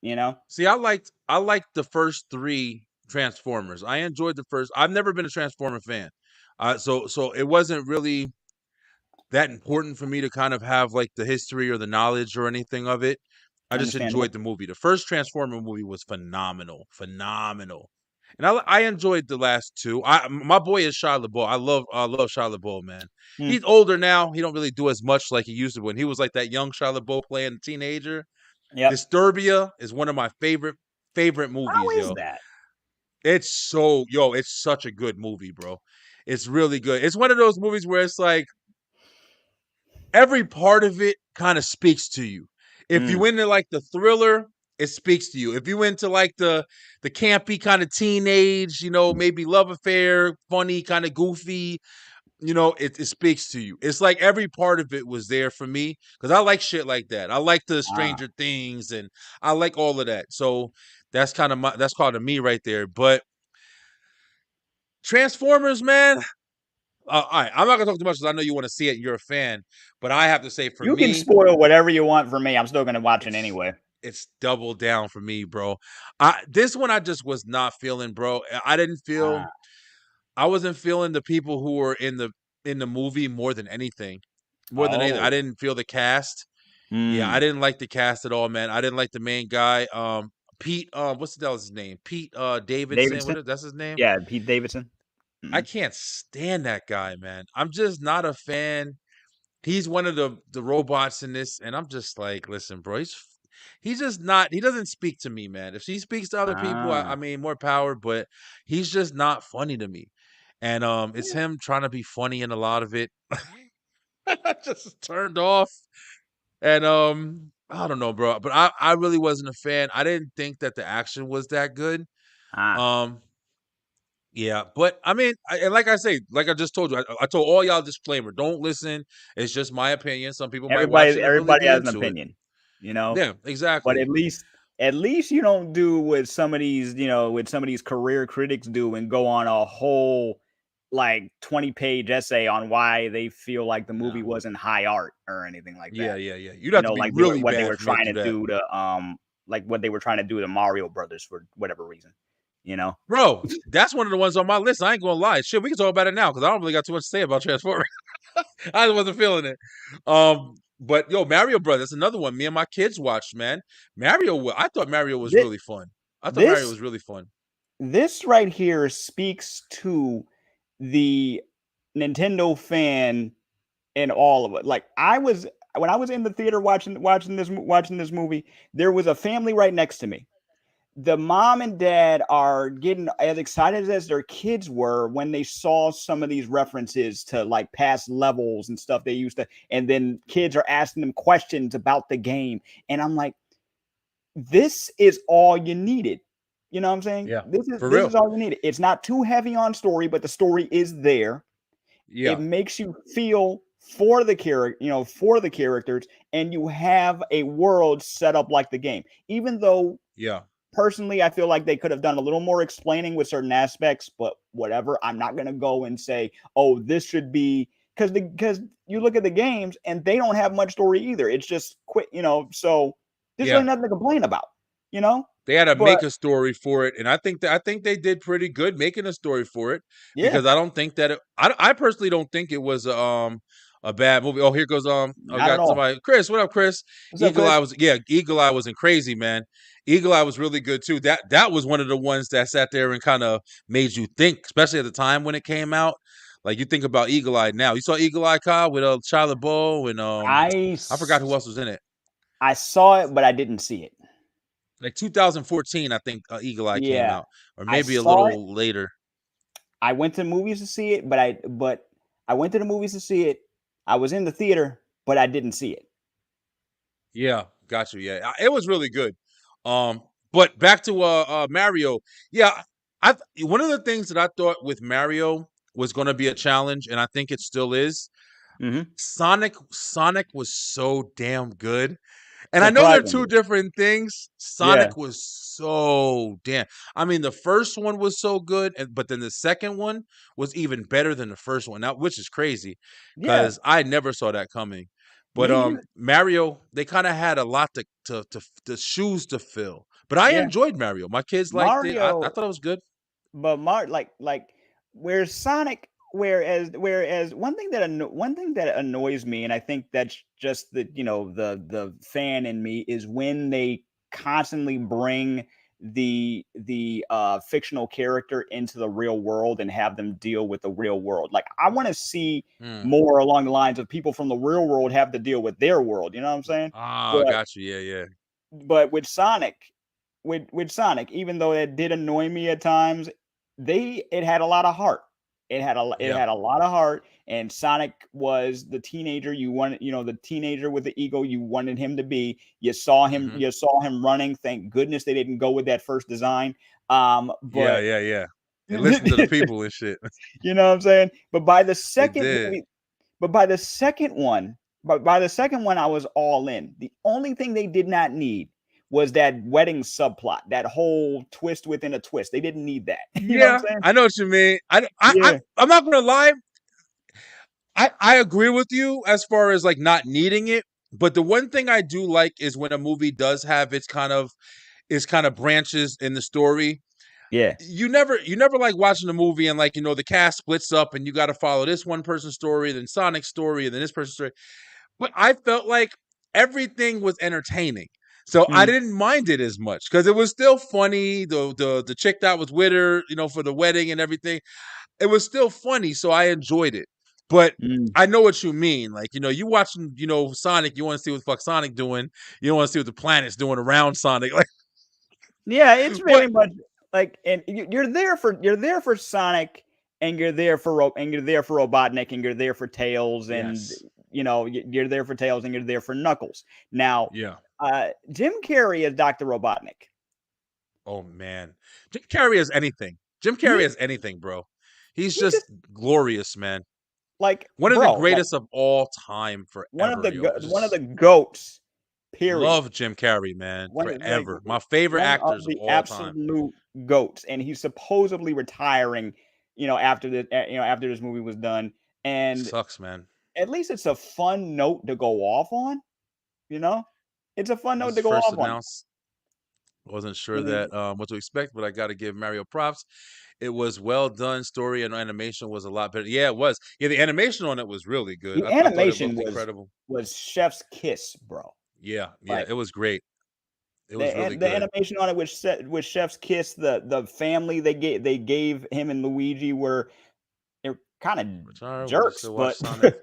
you know? See, I liked the first 3 Transformers. I enjoyed the first. I've never been a Transformer fan. So it wasn't really that important for me to kind of have like the history or the knowledge or anything of it. I just Understandable. enjoyed the movie. The first Transformer movie was phenomenal, phenomenal, and I enjoyed the last 2. My boy is Shia LaBeouf. I love Shia LaBeouf, man. Hmm. He's older now. He don't really do as much like he used to when he was like that young Shia LaBeouf playing a teenager. Yep. Disturbia is one of my favorite How movies, is yo. that? It's such a good movie, bro. It's really good. It's one of those movies where it's like every part of it kind of speaks to you. If Mm. you into like the thriller, it speaks to you. If you into like the campy kind of teenage, maybe love affair, funny, kind of goofy, it speaks to you. It's like every part of it was there for me because I like shit like that. I like the Ah. Stranger Things and I like all of that. So that's that's called a me right there. But Transformers, man, all right, I'm not gonna talk too much because I know you want to see it. You're a fan, but I have to say for You can me, spoil whatever you want for me. I'm still gonna watch it it's anyway. it's double down for me, bro. This one I just was not feeling, bro. I didn't feel. Ah, I wasn't feeling the people who were in the movie more than anything. More than anything, I oh, didn't feel the cast. Yeah, I mm. didn't like the cast at all, man. I didn't like the main guy, Pete. What's the hell's his name? Pete Davidson. Davidson. That's his name? Yeah, Pete Davidson. I Mm. can't stand that guy, man. I'm just not a fan. He's one of the robots in this, and I'm just like, listen, bro, he's just not. He doesn't speak to me, man. If he speaks to other people, I Ah, mean, more power. But he's just not funny to me, and it's him trying to be funny in a lot of it. I just turned off, and I don't know, bro, but I really wasn't a fan. I didn't think that the action was that good. ah. Um, yeah, but I mean, and like I say, like I just told you, I told all y'all disclaimer. Don't listen. It's just my opinion. Some people might watch it and really Everybody be has an into it. opinion, you know. Yeah, But exactly. at least you don't do what some of these, what some of these career critics do and go on a whole like 20-page essay on why they feel like the movie No. wasn't high art or anything like Yeah, that. yeah, yeah. You'd have to be Like really what they bad were for me to trying do to that, do to like what they were trying to do to Mario Brothers for whatever reason, you know. bro. That's one of the ones on my list. I ain't gonna lie. Shit, we can talk about it now because I don't really got too much to say about Transformers. I just wasn't feeling it. But yo, Mario Brothers, that's another one. Me and my kids watched, man. I thought Mario was This really fun. I thought Mario this was really fun. this right here speaks to the Nintendo fan in all of it. Like when I was in the theater watching this movie, there was a family right next to me. The mom and dad are getting as excited as their kids were when they saw some of these references to like past levels and stuff they used to, and then kids are asking them questions about the game. And I'm like, this is all you needed. You know what I'm saying? Yeah, for This real. is all you needed. It's not too heavy on story, but the story is there. It Yeah, makes you feel for the characters, and you have a world set up like the game. Even though yeah, personally, I feel like they could have done a little more explaining with certain aspects, but whatever. I'm not gonna go and say, "Oh, this should be," because you look at the games and they don't have much story either. It's just quick, So there's really yeah. nothing to complain about, you know. They had to But make a story for it, and I think they did pretty good making a story for it yeah, because I don't think that I personally don't think it was a bad movie. Oh, here goes I not at got all. somebody. Chris, what up, Chris? What's up, Chris? Eagle Eye wasn't crazy, man. Eagle Eye was really good too. That was one of the ones that sat there and kind of made you think, especially at the time when it came out. Like you think about Eagle Eye now. You saw Eagle Eye, Kyle, with Shia LaBeouf and I I forgot who else was in it. I saw it, but I didn't see it. Like 2014, I think Eagle Eye came Yeah, out, or I maybe a saw it. little later. I went to the movies to see it, but I went to the movies to see it. I was in the theater, but I didn't see it. Yeah, got you. Yeah, it was really good. But back to Mario. Yeah, one of the things that I thought with Mario was going to be a challenge, and I think it still is. Mm-hmm. Sonic was so damn good. And I know they're two Surprisingly, different things. yeah, Sonic was so damn. I mean, the first one was so good, but then the second one was even better than the first one. Now, which is crazy yeah, because I never saw that coming. But me either. Mario, they kind of had a lot to shoes to fill. But I Yeah, enjoyed Mario. My kids liked it. I Mario, thought it was good. but like whereas Sonic, whereas one thing that annoys me, and I think that's just the fan in me, is when they constantly bring the fictional character into the real world and have them deal with the real world. Like I want to see Mm. more along the lines of people from the real world have to deal with their world. You know what I'm saying? Ah, But got you. Yeah, yeah, with Sonic, with Sonic, even though it did annoy me at times, it had a lot of heart. It yeah. had a lot of heart, and Sonic was the teenager you wanted, the teenager with the ego you wanted him to be. Hmm. You saw him running. Thank goodness they didn't go with that first design. Yeah, But yeah, yeah. They listened to the people and shit. you know what I'm saying? They did. But by the second one, I was all in. The only thing they did not need was that wedding subplot, that whole twist within a twist. They didn't need that. You know what Yeah, I'm saying? I know what you mean. Yeah. I'm not gonna lie. I agree with you as far as like not needing it, but the one thing I do like is when a movie does have its kind of branches in the story. Yeah. You never like watching a movie and like the cast splits up and you got to follow this one person's story, then Sonic's story, and then this person's story. But I felt like everything was entertaining. So I Mm. didn't mind it as much because it was still funny. The chick that was with her, for the wedding and everything, it was still funny. So I enjoyed it. But Mm. I know what you mean. Like, you watching, Sonic, you want to see what the fuck Sonic doing. You don't want to see what the planet's doing around Sonic. Like, Yeah, it's but very much like, and you're there for Sonic, and you're there for Robotnik, and you're there for Tails, and yes. you're there for Tails, and you're there for Knuckles. Now, Yeah. Jim Carrey as Dr. Robotnik. Oh man. Jim Carrey is anything. Jim Carrey He is anything, bro. He's he just just glorious, man. like, One of the bro, like greatest of all time forever, yo. one of the Just goats. Period. love Jim Carrey, man. Like Forever. My favorite one of actors of the all time. absolute goats, and he's supposedly retiring. After this movie was done, and Sucks, man. at least it's a fun note to go off on. It's a fun It note was to go first off on. announced. Wasn't sure You know, that what to expect, but I got to give Mario props. It was well done. Story and animation was a lot better. Yeah, it was. Yeah, the animation on it was really good. the I thought it animation looked incredible. was chef's kiss, bro. Yeah, yeah, Like it was great. It was really the good. animation on it was chef's kiss. The family they gave him and Luigi were they're kind Retire? of Would you jerks, still watch but Sonic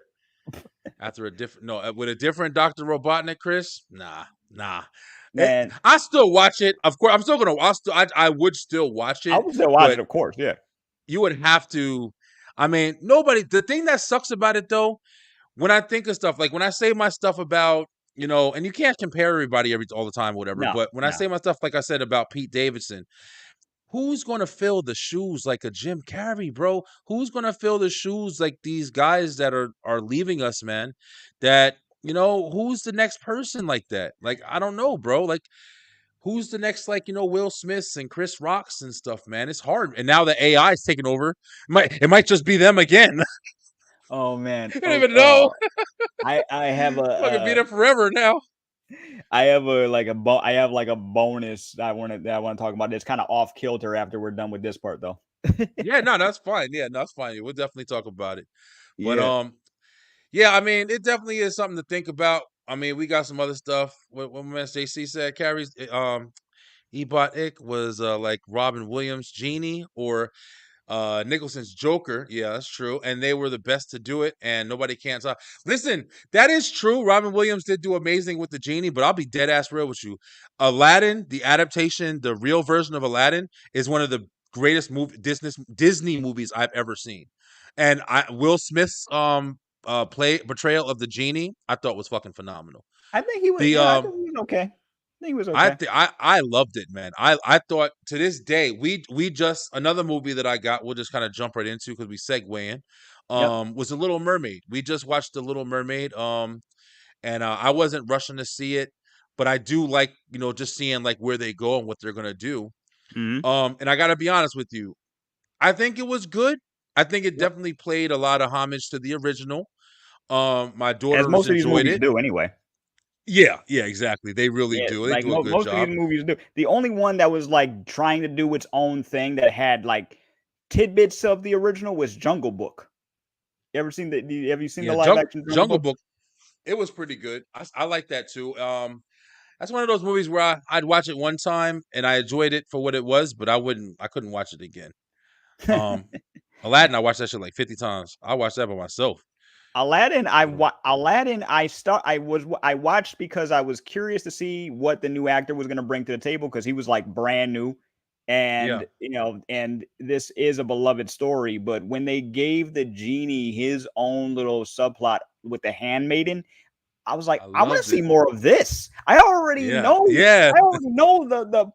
after a different? No, with a different Doctor Robotnik, Chris? Nah, nah. man, I still watch it. Of course, I'm still gonna. I would still watch I it, would still watch but it, of course. Yeah. you would have to. I mean, nobody. The thing that sucks about it, though, when I think of stuff like when I say my stuff about and you can't compare everybody all the time, or whatever. No, But when I no. say my stuff, like I said about Pete Davidson, who's going to fill the shoes like a Jim Carrey, bro? Who's going to fill the shoes like these guys that are leaving us, man? That who's the next person like that? Like, I don't know, bro. Like, who's the next, like, Will Smiths and Chris Rocks and stuff, man? It's hard. And now the AI is taking over. It might just be them again. Oh man. I don't even know. I have Fucking be them forever now. I have a bonus that I want to talk about. It's kind of off kilter after we're done with this part though. Yeah, no, that's fine. Yeah, no, that's fine. We'll definitely talk about it. But Yeah. yeah, I mean, it definitely is something to think about. I mean, we got some other stuff. What my man JC said, Carrie's Ebot was like Robin Williams' Genie or Nicholson's Joker. Yeah, that's true. And they were the best to do it, and nobody can stop. Listen, that is true. Robin Williams did do amazing with the Genie, but I'll be dead ass real with you. Aladdin, the adaptation, the real version of Aladdin, is one of the greatest Disney movies I've ever seen. And Will Smith's portrayal of the Genie, I thought was fucking phenomenal. I think he was. The Yeah, I think he was okay. I think he was okay. I loved it, man. I thought to this day we just another movie that I got. We'll just kind of jump right into because we segue in. Yep. Was The Little Mermaid. We just watched The Little Mermaid. And I wasn't rushing to see it, but I do like just seeing like where they go and what they're gonna do. Mhm. And I gotta be honest with you, I think it was good. I think it Yep. definitely played a lot of homage to the original. My As daughters most of these enjoyed movies it. do, anyway. Yeah, yeah, exactly. They really Yeah, do. They like do a good most of job. these movies do. The only one that was like trying to do its own thing that had like tidbits of the original was Jungle Book. You ever seen the? Have you seen the Yeah, live action Jungle Jungle Book? Book. It was pretty good. I like that too. That's one of those movies where I'd watch it one time and I enjoyed it for what it was, but I couldn't watch it again. Um, Aladdin, I watched that shit like 50 times. I watched that by myself. Aladdin, But, Aladdin, I watched because I was curious to see what the new actor was going to bring to the table because he was like brand new, yeah, and and this is a beloved story. But when they gave the genie his own little subplot with the handmaiden, I was like, I I want to loved see it. more of this. Yeah, yeah, I already know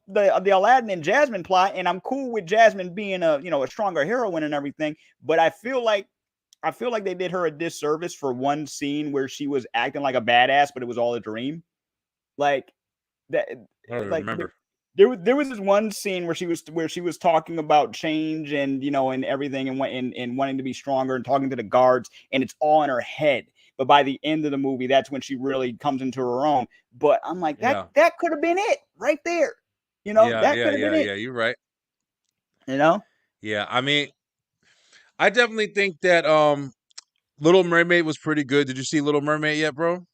the Aladdin and Jasmine plot, and I'm cool with Jasmine being a stronger heroine and everything. But I feel like they did her a disservice for one scene where she was acting like a badass, but it was all a dream. Like that, I don't like remember. There was this one scene where she was talking about change and and everything and wanting to be stronger and talking to the guards, and it's all in her head. But by the end of the movie, that's when she really comes into her own. But I'm like, Yeah. that could have been it right there. Yeah, That yeah, could have yeah, been it. yeah. You're right. Yeah, I mean, I definitely think that Little Mermaid was pretty good. Did you see Little Mermaid yet, bro?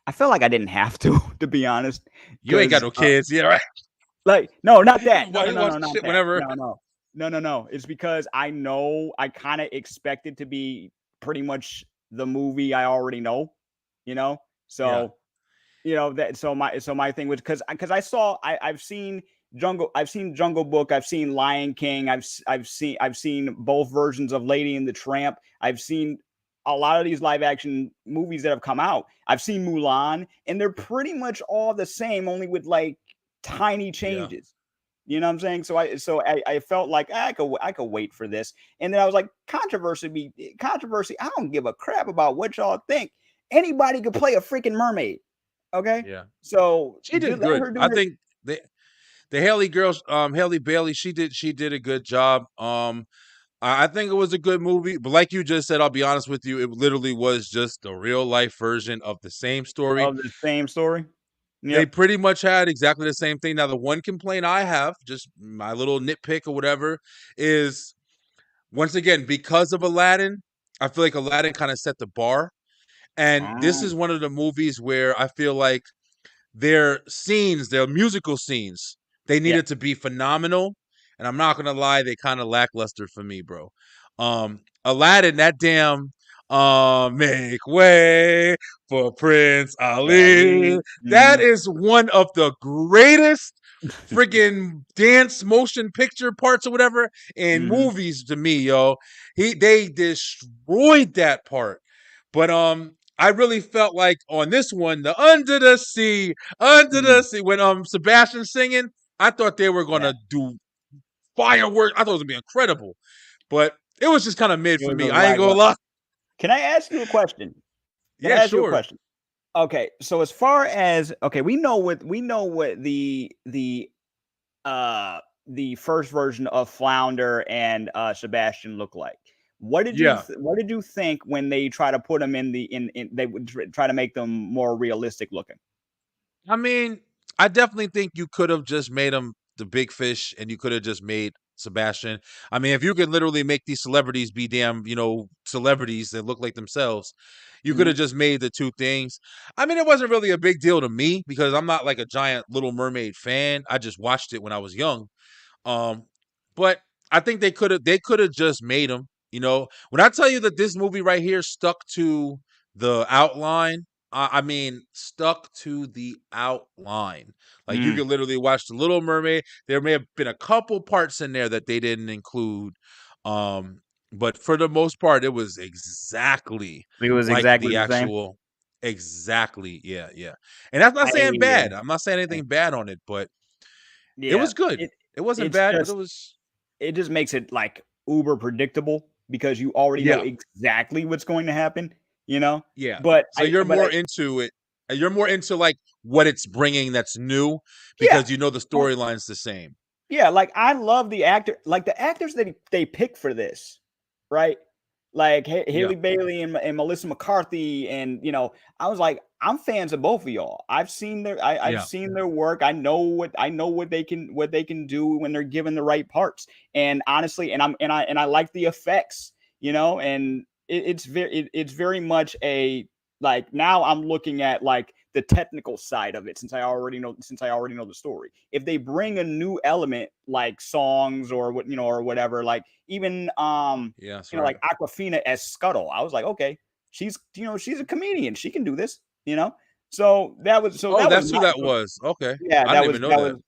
I felt like I didn't have to be honest, You ain't got because no kids, yeah, right? like, no, not You that. No, no, you no, watch no, the not shit that. whenever. No, no, no, no, no. It's because I know I kind of expect it to be pretty much the movie I already know, you know. Yeah, So that so my thing was because I've seen Jungle Book, I've seen Lion King, I've seen both versions of Lady and the Tramp, I've seen a lot of these live action movies that have come out. I've seen Mulan, and they're pretty much all the same, only with like tiny yeah, changes. You know what I'm saying? So I felt like I could wait for this, and then I was like, controversy. I don't give a crap about what y'all think. Anybody could play a freaking mermaid. Okay, yeah. so She did let good. her do I her. think the Haley girls, Haley Bailey, she did a good job. I think it was a good movie, but like you just said, I'll be honest with you, it literally was just a real life version of the same story. Of the same story. They Yep. pretty much had exactly the same thing. Now, the one complaint I have, just my little nitpick or whatever, is once again, because of Aladdin, I feel like Aladdin kind of set the bar. And this is Um, one of the movies where I feel like their scenes, their musical scenes, they yeah. needed to be phenomenal. And I'm not gonna lie, they kind of lackluster for me, bro. Aladdin, that damn make way for Prince Ali. Valley. That is one of the greatest friggin' dance motion picture parts or whatever in Mhm. movies to me, yo. They destroyed that part. But I really felt like on this one, the under the Mhm. sea, when Sebastian's singing, I thought they were Yeah. gonna do fireworks. I thought it was gonna be incredible. But it was just kind of mid It for was me. a I ain't gonna lackluster. lie. Can I ask you a question? Can I Yeah, ask you a sure. question? Okay, so as far as okay, we know what the first version of Flounder and Sebastian look like. Yeah. What did you think when they try to put them in they would try to make them more realistic looking? I mean, I definitely think you could have just made him the big fish and you could have just made Sebastian. I mean, if you could literally make these celebrities be damn, celebrities that look like themselves, you could Mhm. have just made the two things. I mean, it wasn't really a big deal to me because I'm not like a giant Little Mermaid fan. I just watched it when I was young. Um, but I think they could have just made him. When I tell you that this movie right here stuck to the outline, I mean stuck to the outline. Like you Mm. could literally watch the Little Mermaid. There may have been a couple parts in there that they didn't include. But for the most part, it was exactly It was like exactly the the same. actual. Exactly, yeah, yeah. And that's not I saying bad. I'm not saying anything bad on it, but it yeah. was good. It It wasn't it's bad, but it just was it just makes it like uber predictable because you already know yeah, exactly what's going to happen, you know? yeah. But So you're but more I into it. You're more into like what it's bringing that's new yeah. because you know the Well, storyline's the same. yeah, like I love the actors that they pick for this, right? Like Yeah, Haley Bailey and Melissa McCarthy, and I was like, I'm fans of both of y'all. I've yeah, seen their work. I know what they can do when they're given the right parts. And honestly, and I like the effects, and it's very much a like now I'm looking at like the technical side of it since I already know the story. If they bring a new element like songs or or whatever, like even yeah. That's right. like Aquafina as Scuttle, I was like, okay, she's a comedian, she can do this, so Oh, that was that's who my that was. Okay, yeah, I didn't even know that.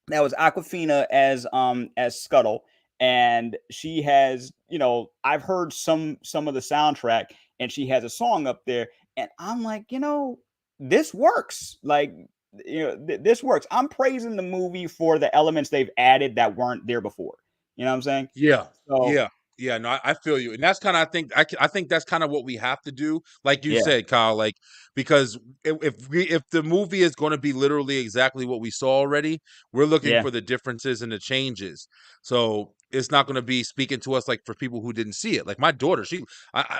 that was Aquafina as Scuttle, and she has, I've heard some of the soundtrack, and she has a song up there, and I'm like, this works. Like, this works. I'm praising the movie for the elements they've added that weren't there before. You know what I'm saying? Yeah, So yeah, Yeah, no, I feel you, and that's kind of I think that's kind of what we have to do, like you Yeah. said, Kyle. Like because if the movie is going to be literally exactly what we saw already, we're looking Yeah. for the differences and the changes. So it's not going to be speaking to us like for people who didn't see it. Like my daughter,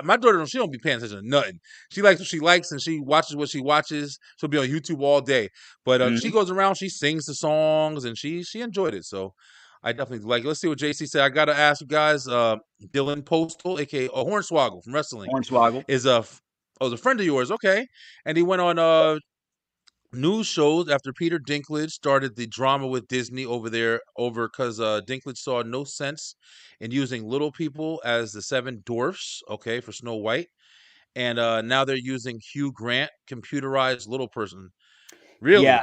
my daughter, she don't be paying attention to nothing. She likes what she likes, and she watches what she watches. She'll be on YouTube all day, but she Mhm. goes around, she sings the songs, and she enjoyed it. So. I definitely like. Let's see what JC said. I gotta ask you guys. Dylan Postal, aka Hornswoggle from wrestling, Hornswoggle. is is a friend of yours. Okay, and he went on news shows after Peter Dinklage started the drama with Disney over because Dinklage saw no sense in using little people as the seven dwarfs. Okay, for Snow White, and now they're using Hugh Grant computerized little person. Yeah. Really?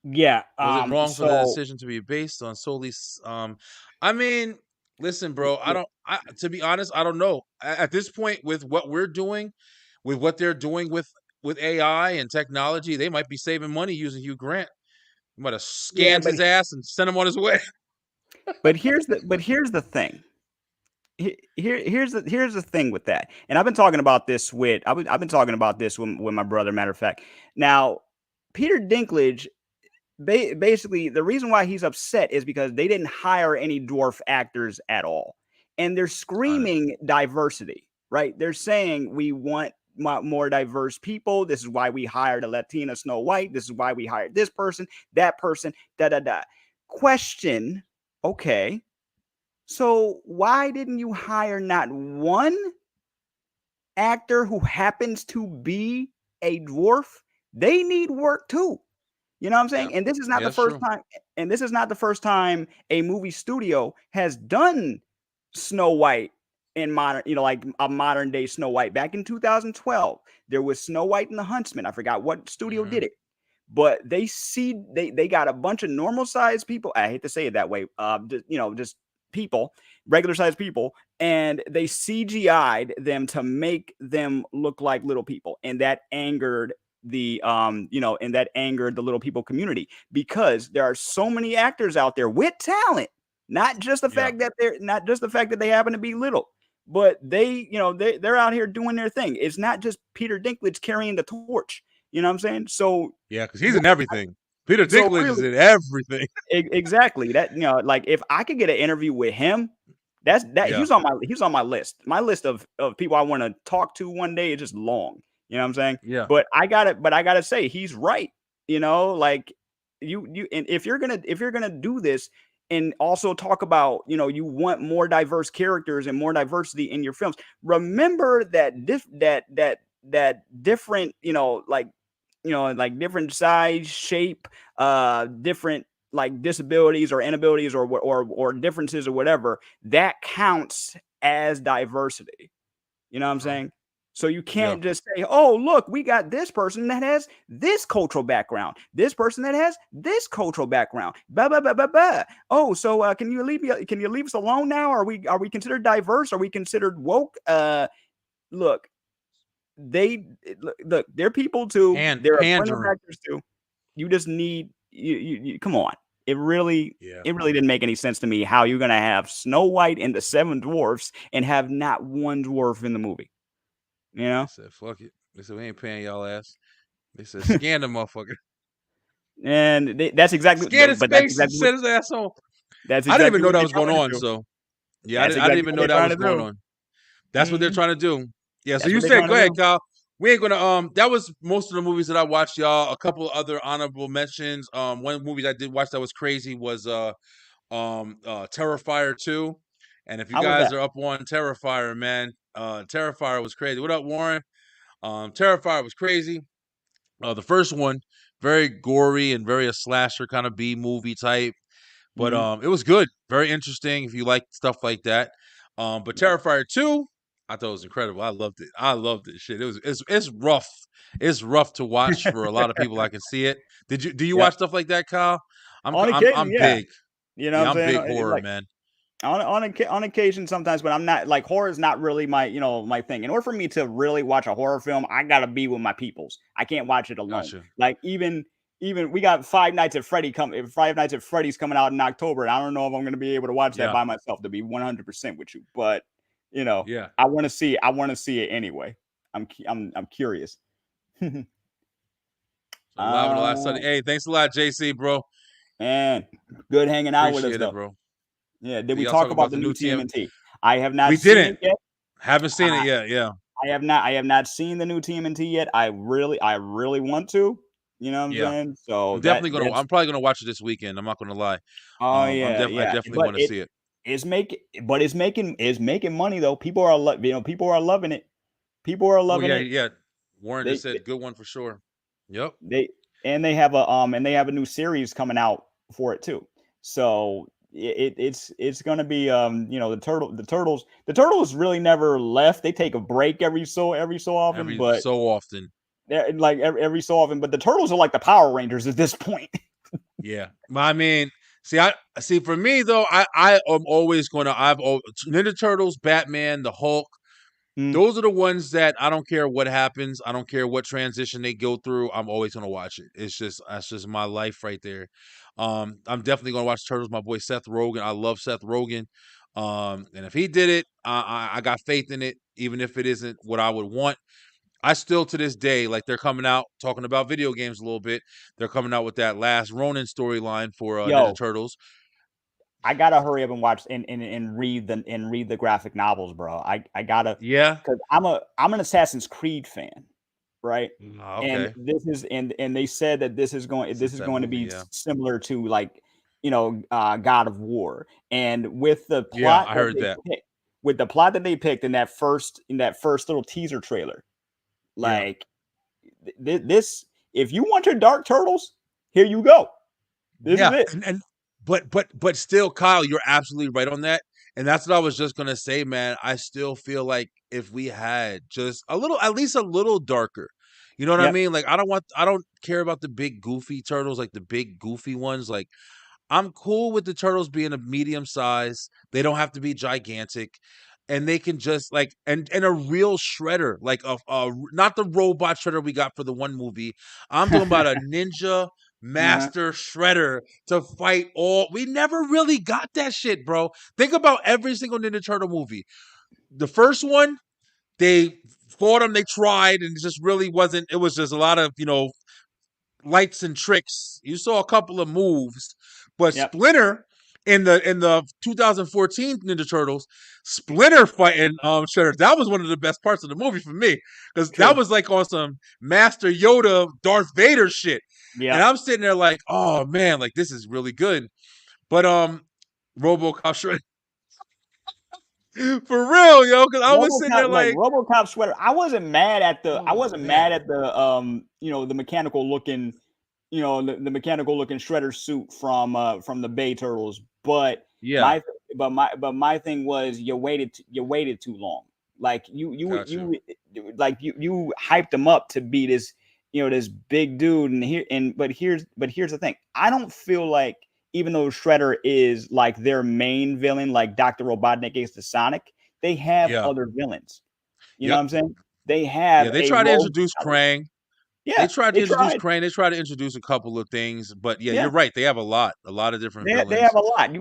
Yeah. Was it wrong for the So decision to be based on solely I mean, listen, bro, yeah, to be honest, I don't know. At this point with what we're doing, with what they're doing with AI and technology, they might be saving money using Hugh Grant. You might have yeah, scanned his ass and sent him on his way. but here's the thing. Here's the thing with that. And I've been talking about this I've been talking about this with my brother, matter of fact. Now, Peter Dinklage, basically the reason why he's upset is because they didn't hire any dwarf actors at all. And they're Honest. screaming diversity, right? They're saying we want more diverse people. This is why we hired a Latina Snow White. This is why we hired this person, that person, da da da. Question, okay. So why didn't you hire not one actor who happens to be a dwarf? They need work too. You know what I'm Yeah. saying? And this is not Yeah, the that's first true. time. And this is not the first time a movie studio has done Snow White in modern, like a modern day Snow White. Back in 2012, there was Snow White and the Huntsman. I forgot what studio Hmm. did it, but they got a bunch of normal sized people. I hate to say it that way. Just people, regular sized people, and they CGI'd them to make them look like little people, and that angered the little people community, because there are so many actors out there with talent, not just the Yeah. fact that they happen to be little, but they're out here doing their thing. It's not just Peter Dinklage carrying the torch. You know what I'm saying? So Yeah, because he's in everything. Peter so Dinklage is really, in everything. exactly that. Like if I could get an interview with him, Yeah. he's on my list. My list of people I want to talk to one day is just long. You know what I'm saying? Yeah. But I gotta say he's right. Like and if you're gonna do this and also talk about, you want more diverse characters and more diversity in your films. Remember that different, like different size, shape, different like disabilities or inabilities or differences or whatever, that counts as diversity. You know what I'm Oh, saying? So you yeah. can't just say, "Oh, look, we got this person that has this cultural background, this person that has this cultural background." Blah blah blah blah blah. Oh, so can you leave us alone now? Are we considered diverse? Are we considered woke? Look, they're people too. They're a plenty of Pandering. actors too. You just need you come on. It really Yeah. it really didn't make any sense to me how you're gonna have Snow White and the Seven Dwarfs and have not one dwarf in the movie. You They know? said, fuck it. They said, we ain't paying y'all ass. They said, scan the motherfucker. And that's exactly Scan his but that's face and exactly what send his ass home. that's I didn't even exactly know what that they're was going trying to on. do. So yeah, That's I didn't exactly even what know they're that trying was to going do. on. That's what they're Mhm. trying to do. Yeah. So That's you what they're said, trying go to ahead, do. Kyle. We ain't gonna that was most of the movies that I watched, y'all. A couple other honorable mentions. One movie I did watch that was crazy was Terrifier 2. And if you How was guys that? are up on Terrifier, man, Terrifier was crazy. What up, Warren? Terrifier was crazy. The first one, very gory and very a slasher kind of B movie type, but Mhm. it was good, very interesting if you like stuff like that. But Yeah. Terrifier 2, I thought it was incredible. I loved it. I loved it. Shit, it's rough. It's rough to watch for a lot of people. I can see it. Do you Yeah. watch stuff like that, Kyle? On occasion, I'm yeah. big. You know what Yeah, I'm I'm saying? big horror, Like man. on occasion sometimes, but I'm not like, horror is not really my thing. In order for me to really watch a horror film, I gotta be with my peoples. I can't watch it alone. Gotcha. Like even we got Five Nights at Freddy's coming out in October, and I don't know if I'm gonna be able to watch that Yeah. by myself, to be 100% with you. But Yeah. I want to see. I want to see it anyway. I'm curious. So live on the last Sunday. Hey, thanks a lot, JC, bro. Man, good hanging out with us Appreciate it, though. bro. Yeah. Did So we y'all talk talk about about the the new new TM. TMNT? I have not We seen didn't. it yet. Haven't seen it yet. Yeah. I have not seen the new TMNT yet. I really want to. You know what I'm Yeah. saying? So I'm probably gonna watch it this weekend. I'm not gonna lie. oh I yeah. definitely But want to see it. it's making money though. People are people are loving it. People are Oh loving yeah, it. yeah. Warren They just said good one for sure. Yep. they have a new series coming out for it too. So it's gonna be the turtles really never left. They take a break every so often, Every but so often. like every so often. But the turtles are like the Power Rangers at this point. Yeah. I mean, see for me though, I am always gonna Ninja Turtles, Batman, the Hulk. Mm, Those are the ones that I don't care what happens. I don't care what transition they go through. I'm always gonna watch it. That's just my life right there. I'm definitely gonna watch Turtles. My boy Seth Rogen. I love Seth Rogen. And if he did it, I got faith in it, even if it isn't what I would want. I still to this day, like they're coming out talking about video games a little bit. They're coming out with that last Ronin storyline for Ninja yo, Turtles. I gotta hurry up and watch and read the graphic novels, bro. I gotta Yeah. because I'm an Assassin's Creed fan, right? And Okay. this is and they said that this Since is that going to movie, be yeah. similar to like God of War, and with the Yeah, plot I that heard they that. picked, in that first little teaser trailer, Yeah. like this, if you want your Dark Turtles, here you go. This is Yeah, it. and but still, Kyle, you're absolutely right on that, and that's what I was just gonna say, man. I still feel like if we had just a little, at least a little darker, you know what I Yep. mean? Like I don't care about the big goofy turtles, like the big goofy ones. Like I'm cool with the turtles being a medium size. They don't have to be gigantic. And they can just like and a real shredder, like not the robot shredder we got for the one movie. I'm talking about a ninja Uh-huh. master shredder to fight all. We never really got that shit, bro. Think about every single Ninja Turtle movie. The first one, they fought them, they tried, and it just really wasn't. It was just a lot of lights and tricks. You saw a couple of moves, but Yep. Splinter in the 2014 Ninja Turtles, Splinter fighting Shredder, that was one of the best parts of the movie for me because that True. was like on some Master Yoda, Darth Vader shit, and Yep. I'm sitting there like, oh man, like this is really good. But RoboCop Shredder. For real, yo, because I was sitting there like, RoboCop sweater. I oh wasn't mad man, at the mechanical looking, the mechanical looking shredder suit from the Bay Turtles, but yeah, my my thing was you waited too long. Like got you. you hyped him up to be this, this big dude, but here's the thing. I don't feel like, even though Shredder is like their main villain, like Dr. Robotnik is the Sonic, they have Yeah, other villains. You know what yep, I'm saying? They yeah. have They a tried to rogue introduce gallery. Krang. They Yeah, tried to they introduce tried. Crane. They tried to introduce a couple of things, but yeah, Yeah, you're right. They have a lot of different they have villains. a lot. Um,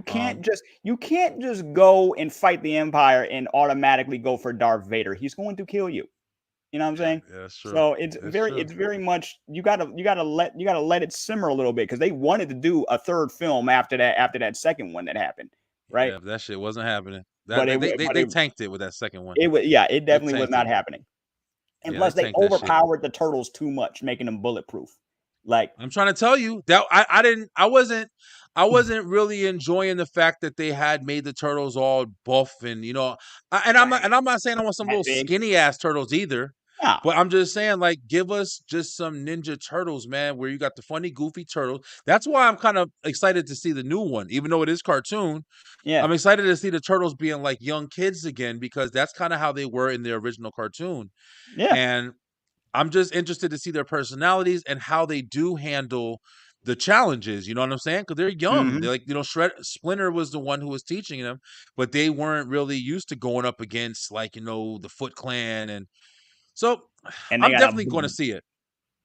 You can't just go and fight the Empire and automatically go for Darth Vader. He's going to kill you. You know what I'm yeah, saying? yeah, that's true. So That's true. it's very much, you gotta let it simmer a little bit, because they wanted to do a third film after that second one that happened, right? Yeah, that shit wasn't happening. But but They tanked it with that second one. it was, yeah, it They definitely was tanked it. not happening. And Yeah, they plus, they tanked that shit. overpowered the turtles too much, making them bulletproof. Like, I'm trying to tell you that I wasn't really enjoying the fact that they had made the turtles all buff and right, I'm not saying I want some that little big. skinny ass turtles either. No, But I'm just saying, like, give us just some Ninja Turtles, man, where you got the funny, goofy turtles. That's why I'm kind of excited to see the new one, even though it is cartoon. yeah, I'm excited to see the turtles being like young kids again because that's kind of how they were in the original cartoon. yeah, And I'm just interested to see their personalities and how they do handle the challenges. You know what I'm saying? Because they're young. hmm They're like, Splinter was the one who was teaching them, but they weren't really used to going up against like, the Foot Clan. And so and they I'm got a definitely going to see it.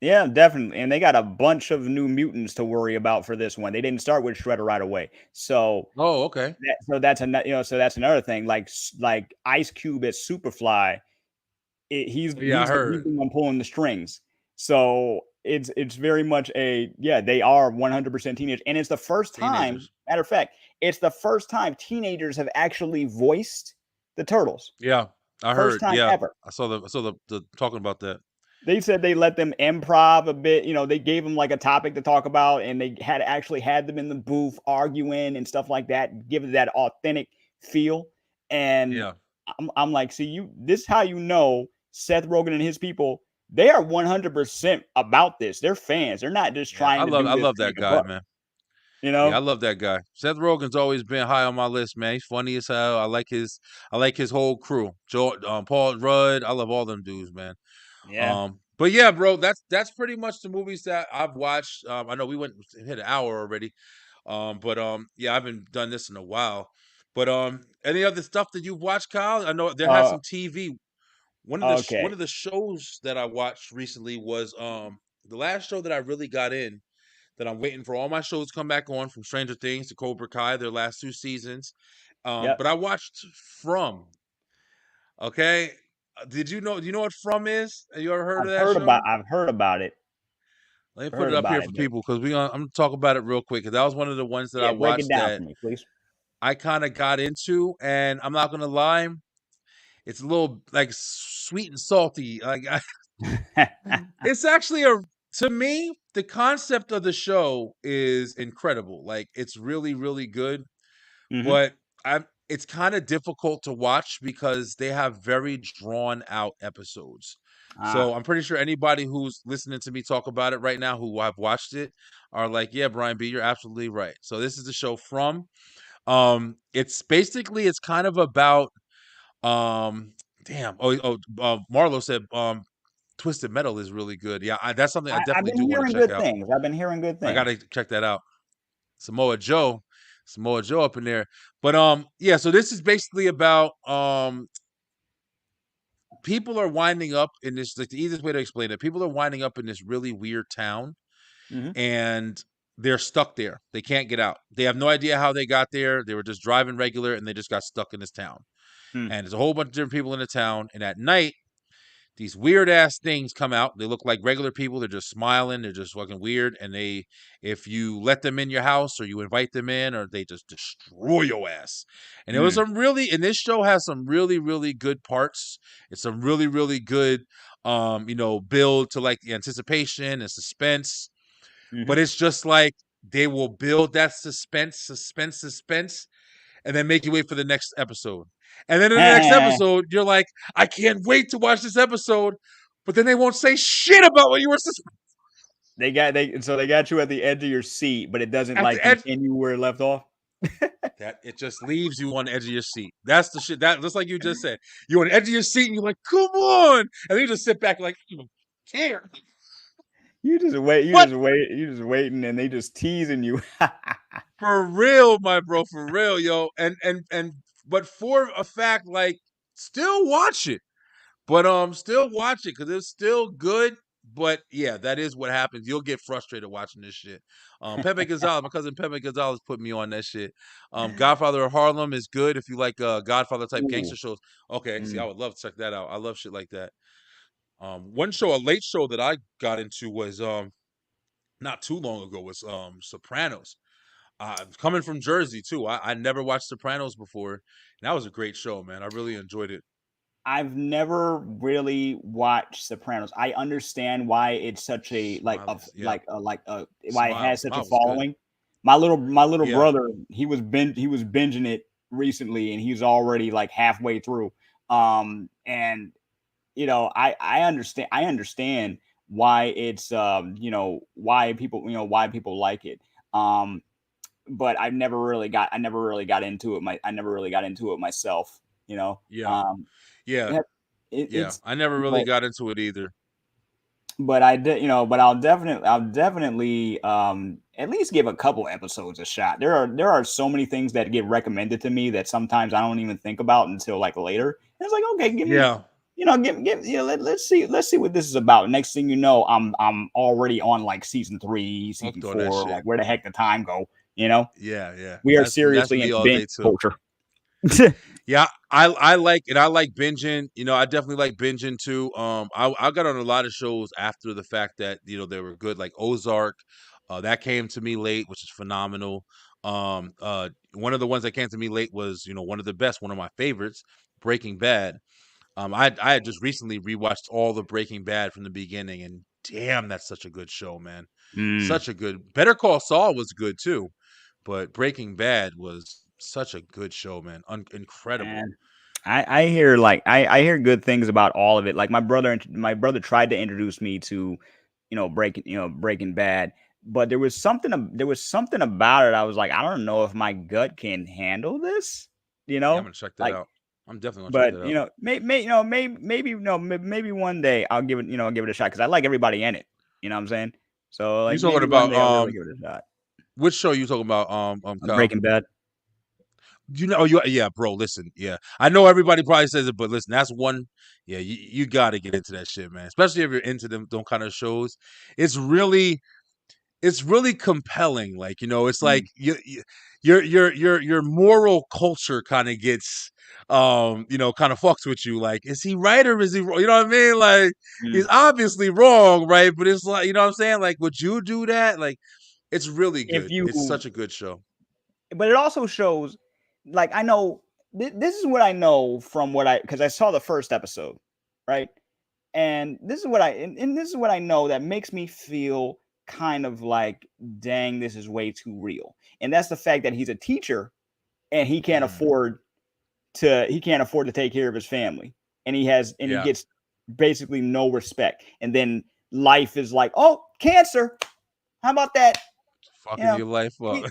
Yeah, definitely. And they got a bunch of new mutants to worry about for this one. They didn't start with Shredder right away. So Oh, okay. that's another, so that's another thing. Like Ice Cube as Superfly, he's Yeah, I he's heard the one pulling the strings. So it's very much they are 100% teenage, and it's the first time. teenagers. Matter of fact, it's the first time teenagers have actually voiced the turtles. Yeah, I First heard. time Yeah, ever. I saw the talking about that. They said they let them improv a bit. They gave them like a topic to talk about, and they had them in the booth arguing and stuff like that, give it that authentic feel. And Yeah, I'm like, see, this is how you know Seth Rogen and his people, they are 100% about this. They're fans. They're not just yeah. I trying to love do I this love to that make a guy, buck. man. You Yeah, I know? love that guy. Seth Rogen's always been high on my list, man. He's funny as hell. I like his whole crew. Paul Rudd. I love all them dudes, man. Yeah. But yeah, bro, that's pretty much the movies that I've watched. I know we hit an hour already. But yeah, I haven't done this in a while. But any other stuff that you've watched, Kyle? I know there has Uh, some TV. One okay. of the shows that I watched recently was the last show that I really got in, that I'm waiting for all my shows to come back on, from Stranger Things to Cobra Kai, their last 2 seasons. Yep. But I watched From. Okay, did you know? Do you know what From is? Have you ever heard of that show? I've heard about it. Let me put Heard it up about here it, for but people, because I'm gonna talk about it real quick, because that was one of the ones that I yeah, break it watched down for that me, please. I kind of got into, and I'm not gonna lie, it's a little like sweet and salty. Like it's actually to me, the concept of the show is incredible. Like, it's really, really good, hmm but it's kind of difficult to watch because they have very drawn out episodes. So Ah, I'm pretty sure anybody who's listening to me talk about it right now, who have watched it, are like, yeah, Brian B, you're absolutely right. So this is the show From. It's kind of about um damn. Marlo said Twisted Metal is really good. Yeah, that's something I I've definitely been do want hearing to check good out. things. I've been hearing good I things. gotta check that out. Samoa Joe, Samoa Joe up in there. But yeah, so this is basically about people are winding up in this, like, the easiest way to explain it, people are winding up in this really weird town, hmm and they're stuck there. They can't get out. They have no idea how they got there. They were just driving regular, and they just got stuck in this town. Hmm. And there's a whole bunch of different people in the town, and at night these weird ass things come out. They look like regular people. They're just smiling. They're just fucking weird. And if you let them in your house, or you invite them in, or they just destroy your ass. And it was Mm. and this show has some really, really good parts. It's some really, really good, build to, like, the anticipation and suspense. But hmm it's just like, they will build that suspense, and then make you wait for the next episode. And then in the next episode, you're like, I can't wait to watch this episode. But then they won't say shit about what you were they got you at the edge of your seat, but it doesn't at like the edge. continue where it left off. That it just leaves you on the edge of your seat. That's the shit. That, just like you just said, you're on the edge of your seat, and you're like, come on. And then you just sit back like, you don't care. What? You just waiting, and they just teasing you. For real, my bro, for real, yo. But for a fact, like, still watch it. But still watch it, because it's still good. But yeah, that is what happens. You'll get frustrated watching this shit. Pepe Gonzalez, my cousin Pepe Gonzalez put me on that shit. Godfather of Harlem is good if you like Godfather type Ooh. gangster shows. Okay, see, I Mm. would love to check that out. I love shit like that. One show, a late show that I got into was not too long ago, was Sopranos. Coming from Jersey too. I never watched Sopranos before. And that was a great show, man. I really enjoyed it. I've never really watched Sopranos. I understand why it's such a Smiles, yeah. why it has Smiles. such a Smiles was good. following. My little Yeah. brother, he was binging it recently, and he's already like halfway through. And I understand why it's why people like it. Um, but I never really got into it. I never really got into it myself. You know. Yeah. Yeah. It, Yeah. it's I never really but got into it either. but I did, but I'll definitely at least give a couple episodes a shot. There are so many things that get recommended to me that sometimes I don't even think about until like later. And it's like, okay, Yeah. let's see what this is about. Next thing you know, I'm already on like season 3, season Hooked on that 4. shit. Like, where the heck the time go? Yeah. We are That's seriously me in all binge day too. culture. Yeah, I like binging. I definitely like binging too. I got on a lot of shows after the fact that they were good, like Ozark. That came to me late, which is phenomenal. One of the ones that came to me late was one of the best, one of my favorites, Breaking Bad. I had just recently rewatched all the Breaking Bad from the beginning, and damn, that's such a good show, man. Mm, Such a good. Better Call Saul was good too, but Breaking Bad was such a good show, man. Incredible. and I hear I hear good things about all of it. Like my brother tried to introduce me to Breaking Bad, but there was something about it. I was like, I don't know if my gut can handle this. You Yeah, I'm know, gonna check that like, out. I'm definitely gonna check but that out. maybe one day I'll give it a shot because I like everybody in it. You know what I'm saying? So You like talking maybe one about day I'll really give it a shot. which show you talking about, Kyle? Breaking Bad. Yeah, bro. Listen, yeah, I know everybody probably says it, but listen, that's one. Yeah, you got to get into that shit, man. Especially if you're into them kind of shows. It's really compelling. Like it's like Mm, your moral culture kind of gets kind of fucks with you. Like, is he right or is he wrong? You know what I mean? Like, mm. he's obviously wrong, right? But it's like, you know what I'm saying? Like, would you do that? Like, it's really If good. you It's such a good show. But it also shows, like, I know this is what I know from because I saw the first episode, right? And this is and this is what I know that makes me feel kind of like, dang, this is way too real. And that's the fact that he's a teacher and Mm, he can't afford to take care of his family. And he yeah, gets basically no respect. And then life is like, oh, cancer. How about that? You fucking know, your life up.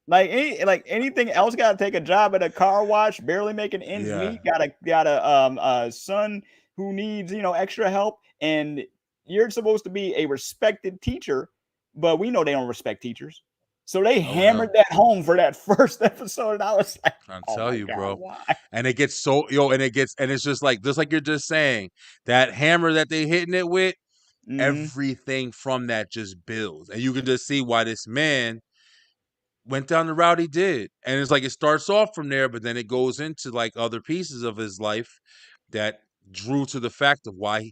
like anything else, gotta take a job at a car wash, barely making ends Yeah. meet, got a son who needs extra help, and you're supposed to be a respected teacher, but we know they don't respect teachers. So they Oh hammered no. that home for that first episode, and I was like, I oh tell my you, god, bro. why? And it gets and it's just like you're just saying, that hammer that they hitting it with, Mm-hmm. everything from that just builds. And you can just see why this man went down the route he did. And it's like it starts off from there, but then it goes into like other pieces of his life that drew to the fact of why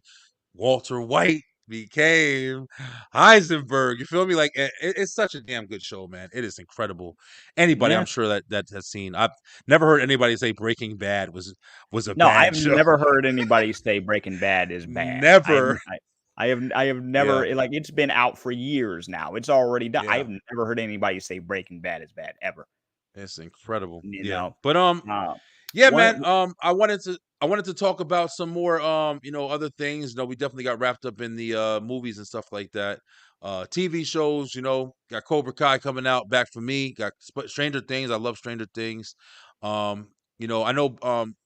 Walter White became Heisenberg. You feel me? Like, it's such a damn good show, man. It is incredible. Anybody, Yeah. I'm sure that has seen. I've never heard anybody say Breaking Bad was a No, I've bad show. never heard anybody say Breaking Bad is bad. Never. I have Yeah, never, like, it's been out for years now. It's already done. I yeah. have never heard anybody say Breaking Bad is bad ever. It's incredible. You Yeah, know, but uh, yeah, man. one I wanted to talk about some more other things. We definitely got wrapped up in the movies and stuff like that. TV shows, got Cobra Kai coming out back for me. Got Stranger Things. I love Stranger Things. I know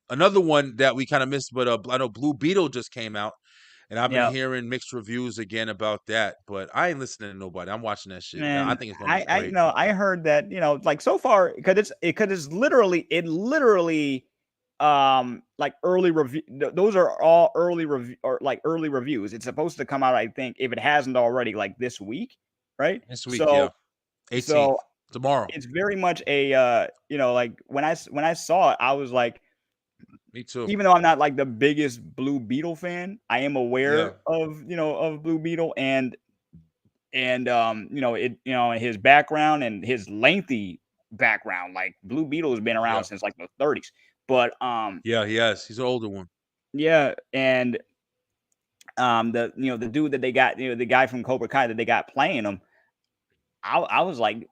another one that we kind of missed, but I know Blue Beetle just came out, and I've been yeah, hearing mixed reviews again about that. But I ain't listening to nobody. I'm watching that shit. I and think it's gonna be I great. know I heard that, like, so far, because it's literally like early review. Those are all early review, or like early reviews. It's supposed to come out, I think, if it hasn't already, like this week, right? This week, yeah, So 18th so tomorrow. it's very much a like, when I saw it, I was like, Me too. even though I'm not like the biggest Blue Beetle fan, I am Yeah. aware of Blue Beetle, and his background and his lengthy background. Like, Blue Beetle has been around Yeah. since like the 30s. But Yeah, he has. He's an older one. yeah, and the dude that they got, the guy from Cobra Kai that they got playing him, I was like,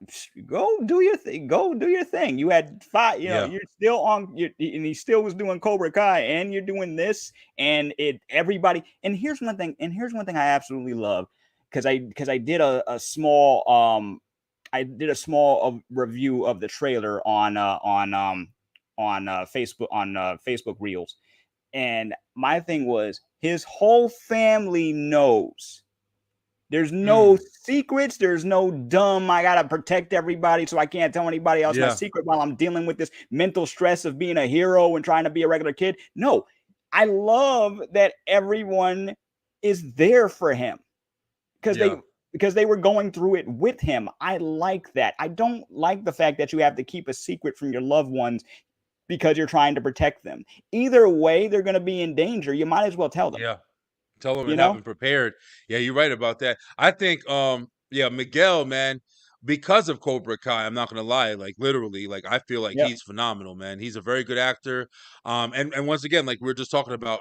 go do your thing. Go do your thing. You had five, Yeah. you're still and he still was doing Cobra Kai, and you're doing this, and everybody. And here's one thing I absolutely love, because I did a small review of the trailer on Facebook Reels, and my thing was, his whole family knows. There's no Mm. secrets. There's no dumb, I gotta protect everybody, so I can't tell anybody else my Yeah. secret while I'm dealing with this mental stress of being a hero and trying to be a regular kid. No, I love that everyone is there for him because Yeah. they were going through it with him. I like that. I don't like the fact that you have to keep a secret from your loved ones because you're trying to protect them. Either way, they're going to be in danger. You might as well tell them. Yeah. Tell them You and have know? them prepared. Yeah, you're right about that. I think yeah, Miguel, man, because of Cobra Kai, I'm not gonna lie, like literally, like I feel like Yep. he's phenomenal, man. He's a very good actor. And once again, like we are just talking about,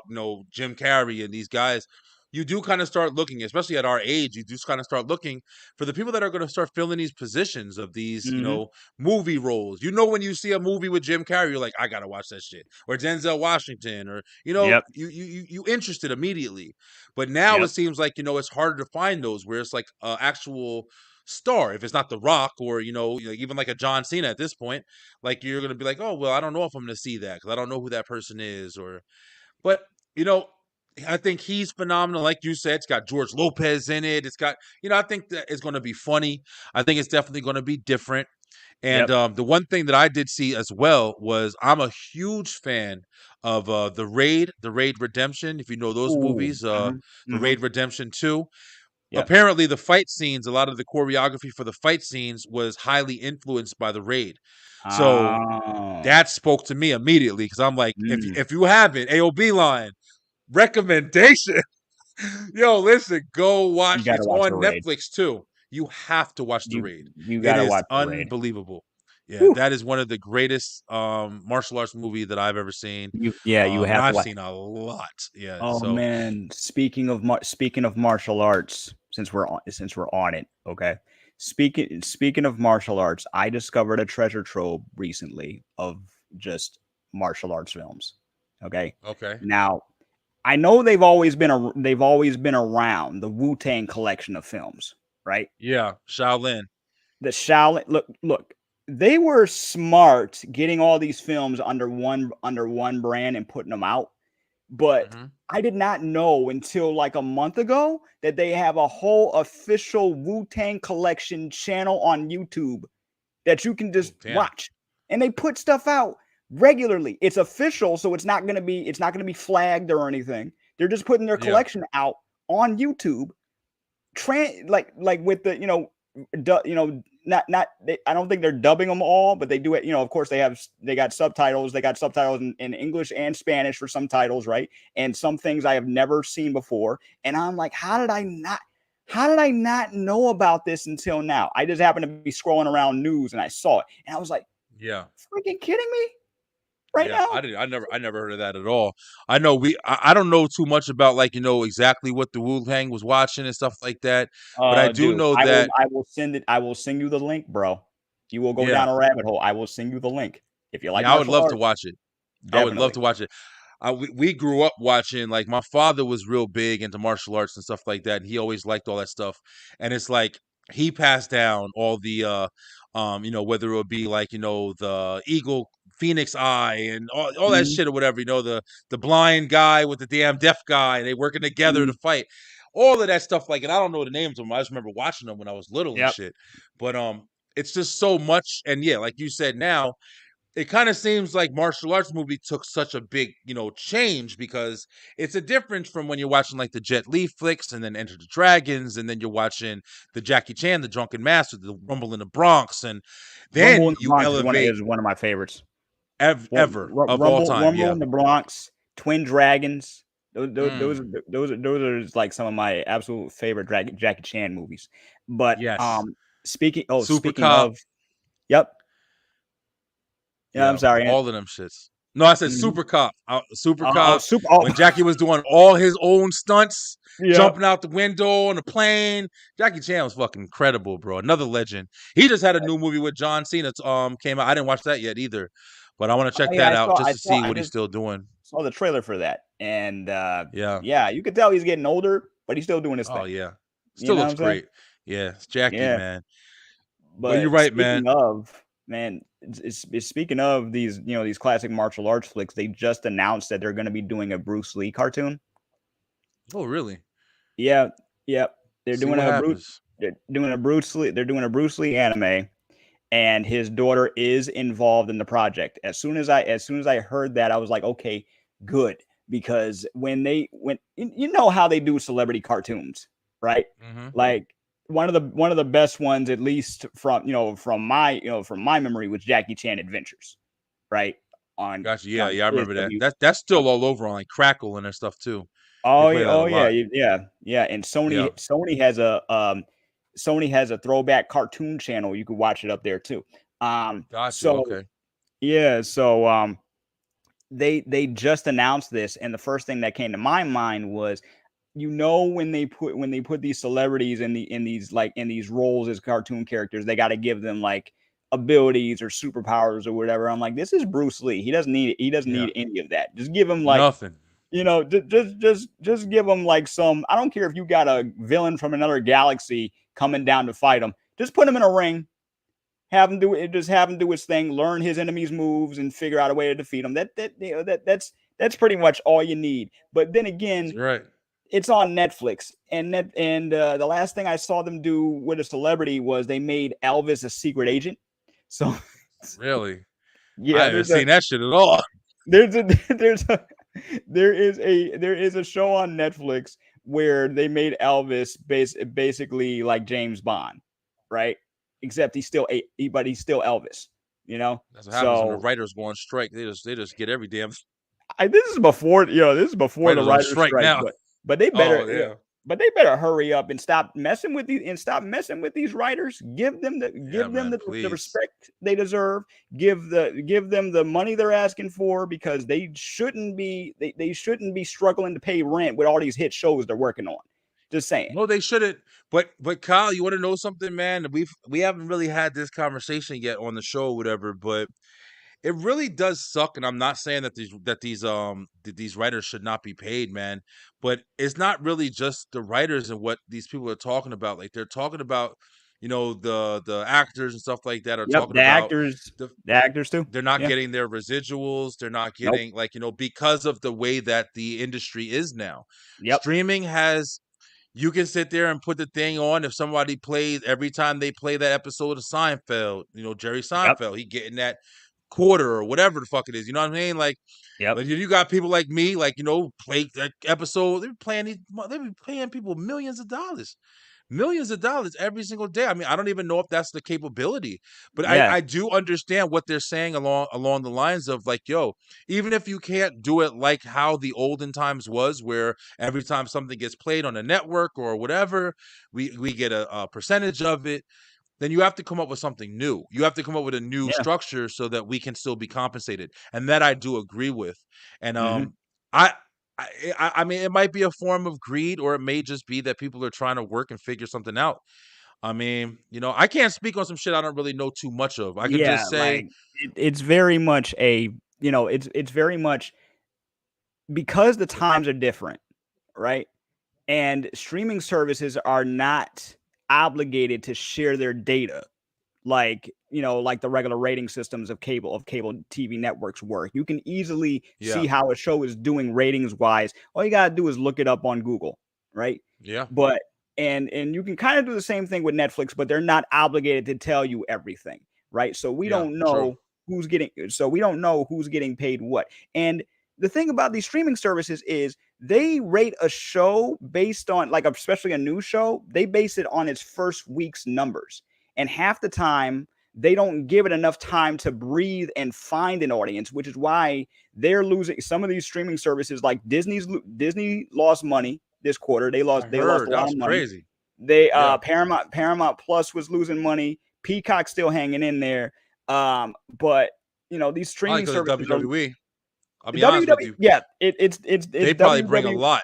Jim Carrey and these guys, you do kind of start looking, especially at our age, you just kind of start looking for the people that are going to start filling these positions of these, Mm-hmm. movie roles. When you see a movie with Jim Carrey, you're like, I gotta watch that shit. Or Denzel Washington, or Yep. you interested immediately. But now it Yep. seems like, it's harder to find those where it's like actual star. If it's not The Rock or, even like a John Cena at this point, like you're going to be like, oh, well, I don't know if I'm going to see that because I don't know who that person is. But, you know, I think he's phenomenal. Like you said, it's got George Lopez in it. It's got, I think that it's going to be funny. I think it's definitely going to be different. And Yep. the one thing that I did see as well was I'm a huge fan of the Raid Redemption. If you know those Ooh. movies, Mm-hmm. the Mm-hmm. Raid Redemption 2. Yep. Apparently, the fight scenes, a lot of the choreography for the fight scenes was highly influenced by the Raid. So Oh. that spoke to me immediately because I'm like, if Mm. if you haven't, AOB line recommendation. Yo, listen, go watch. You got to It's watch The on Raid. Netflix too. You have to watch The You Raid. you got It to is watch The Raid. unbelievable. Yeah, Whew. that is one of the greatest martial arts movie that I've ever seen. You And have to I've watch. seen a lot. Yeah, Oh so man, speaking of martial arts, since we're on it, okay. Speaking of martial arts, I discovered a treasure trove recently of just martial arts films. Okay. okay. Now, I know they've always been around, the Wu-Tang collection of films, right? Yeah, Shaolin. The Shaolin, look, they were smart getting all these films under one brand and putting them out. But Hmm. I did not know until like a month ago that they have a whole official Wu-Tang collection channel on YouTube that you can Oh, just damn. watch. And they put stuff out regularly. It's official, so it's not gonna be flagged or anything. They're just putting their Yeah, collection out on YouTube, like with the not I don't think they're dubbing them all, but they do it. Of course they got subtitles. They got subtitles in English and Spanish for some titles, right? And some things I have never seen before. And I'm like, how did I not know about this until now? I just happened to be scrolling around news and I saw it, and I was like, yeah. freaking kidding me right Yeah, now? I never heard of that at all. I know I don't know too much about like exactly what the Wu Tang was watching and stuff like that, but I do Dude, know I will that. I will send it. I will send you the link, bro. You will go Yeah, down a rabbit hole. I will send you the link. If you like yeah, I would martial love to arts, watch it. I would love definitely. to watch it. We grew up watching, like my father was real big into martial arts and stuff like that, and he always liked all that stuff. And it's like he passed down all the whether it would be like the eagle phoenix eye and all that Mhm, shit or whatever, the blind guy with the damn deaf guy, they working together to mhm, fight. All of that stuff, like, and I don't know the names of them. I just remember watching them when I was little and yep. shit. But it's just so much, and yeah, like you said, now it kind of seems like martial arts movie took such a big, change because it's a difference from when you're watching like the Jet Li flicks and then Enter the Dragons, and then you're watching the Jackie Chan, the Drunken Master, the Rumble in the Bronx, and Rumble then in the you Bronx is one elevate of my favorites. ever of all time. Rumble Yeah. in the Bronx, Twin Dragons. Mm, Those are like some of my absolute favorite Jackie Chan movies. But yes. Super speaking Cop. of, yep. Yeah, I'm Yeah, sorry. all of them shits. No, I said Mhm. Super Cop. Super Oh, Cop. super. Oh, When Jackie was doing all his own stunts, yep. jumping out the window on the plane. Jackie Chan was fucking incredible, bro. Another legend. He just had a new movie with John Cena. Came out. I didn't watch that yet either, but I want to Oh check yeah, that out just to see I what he's just still doing. saw the trailer for that, and Yeah. yeah, you could tell he's getting older, but he's still doing his Oh thing. yeah. You Still know what looks I'm saying? great. Yeah, it's Jackie, Yeah. man. But you're But right, man. speaking of, man, speaking of these classic martial arts flicks, they just announced that they're going to be doing a Bruce Lee cartoon. Oh, really? Yeah, yep. They're See doing what a Bruce. happens. They're doing a Bruce Lee. They're doing a Bruce Lee anime, and his daughter is involved in the project. As soon as I heard that, I was like, okay, good, because when you know how they do celebrity cartoons, right? Mm-hmm. Like one of the best ones, at least from my memory, was Jackie Chan Adventures, right? On Gotcha. Yeah, on yeah, I remember that. KSW. That's still all over on like Crackle and their stuff too. They Oh, play yeah, that a oh yeah, lot. yeah. And Yeah. Sony has a throwback cartoon channel. You can watch it up there too. Gotcha. So Okay. yeah, so they just announced this, and the first thing that came to my mind was, when they put these celebrities in these roles as cartoon characters, they got to give them like abilities or superpowers or whatever. I'm like, this is Bruce Lee. He doesn't Yeah. need any of that. Just give him like, Nothing. just give him like some. I don't care if you got a villain from another galaxy coming down to fight him. Just put him in a ring, have him do it. Just have him do his thing, learn his enemy's moves, and figure out a way to defeat him. That's pretty much all you need. But then again, That's right. it's on Netflix, and the last thing I saw them do with a celebrity was they made Elvis a secret agent. So Really. I yeah, haven't seen that shit at all. there's a there's a there is a show on Netflix where they made Elvis basically like James Bond, right? Except but he's still Elvis, you know. That's what happens when the So writers go on strike. They just get every damn this is before the writers on writer's strike strike, now. but they Oh better yeah. but they better hurry up and stop messing with these writers. Give them Yeah, man. the Please. respect they deserve. Give them the money they're asking for, because they shouldn't be struggling to pay rent with all these hit shows they're working on. Just saying. No, they shouldn't. But Kyle, you want to know something, man? We haven't really had this conversation yet on the show, or whatever. But it really does suck, and I'm not saying that these writers should not be paid, man. But it's not really just the writers and what these people are talking about. Like they're talking about, the actors and stuff like that are Yep, talking about the the actors too. they're not Yeah. getting their residuals. They're not Nope. getting because of the way that the industry is now. Yep. Streaming has you can sit there and put the thing on. If somebody plays every time they play that episode of Seinfeld, Jerry Yep. Seinfeld, he getting that quarter or whatever the fuck it is. You know what I mean? Like, Yep. but you got people like me, like play that episode. They be paying people millions of dollars every single day. I mean, I don't even know if that's the capability, but Yeah. I do understand what they're saying along the lines of like, yo, even if you can't do it like how the olden times was, where every time something gets played on a network or whatever, we get a percentage of it. Then you have to come up with something new. You have to come up with a new Yeah. structure so that we can still be compensated, and that I do agree with. And Mhm. I. I mean, it might be a form of greed, or it may just be that people are trying to work and figure something out. I mean, I can't speak on some shit I don't really know too much of. I can Yeah, just say, like it's very much it's very much because the times are different, right? And streaming services are not obligated to share their data like the regular rating systems of cable TV networks work. You can easily yeah, see how a show is doing ratings wise. All you got to do is look it up on Google, right? yeah, But and you can kind of do the same thing with Netflix, but they're not obligated to tell you everything, right? So we yeah, don't true. know who's getting paid what. And the thing about these streaming services is they rate a show based on, like, especially a new show, they base it on its first week's numbers. And half the time they don't give it enough time to breathe and find an audience, which is why they're losing. Some of these streaming services, like Disney lost money this quarter. They I lost a heard that lot was of money. crazy. They Yeah, Paramount Plus was losing money. Peacock's still hanging in there. But these probably streaming because of services are WWE. I'll be honest with WWE. you. Yeah, it's They probably bring a WWE. lot.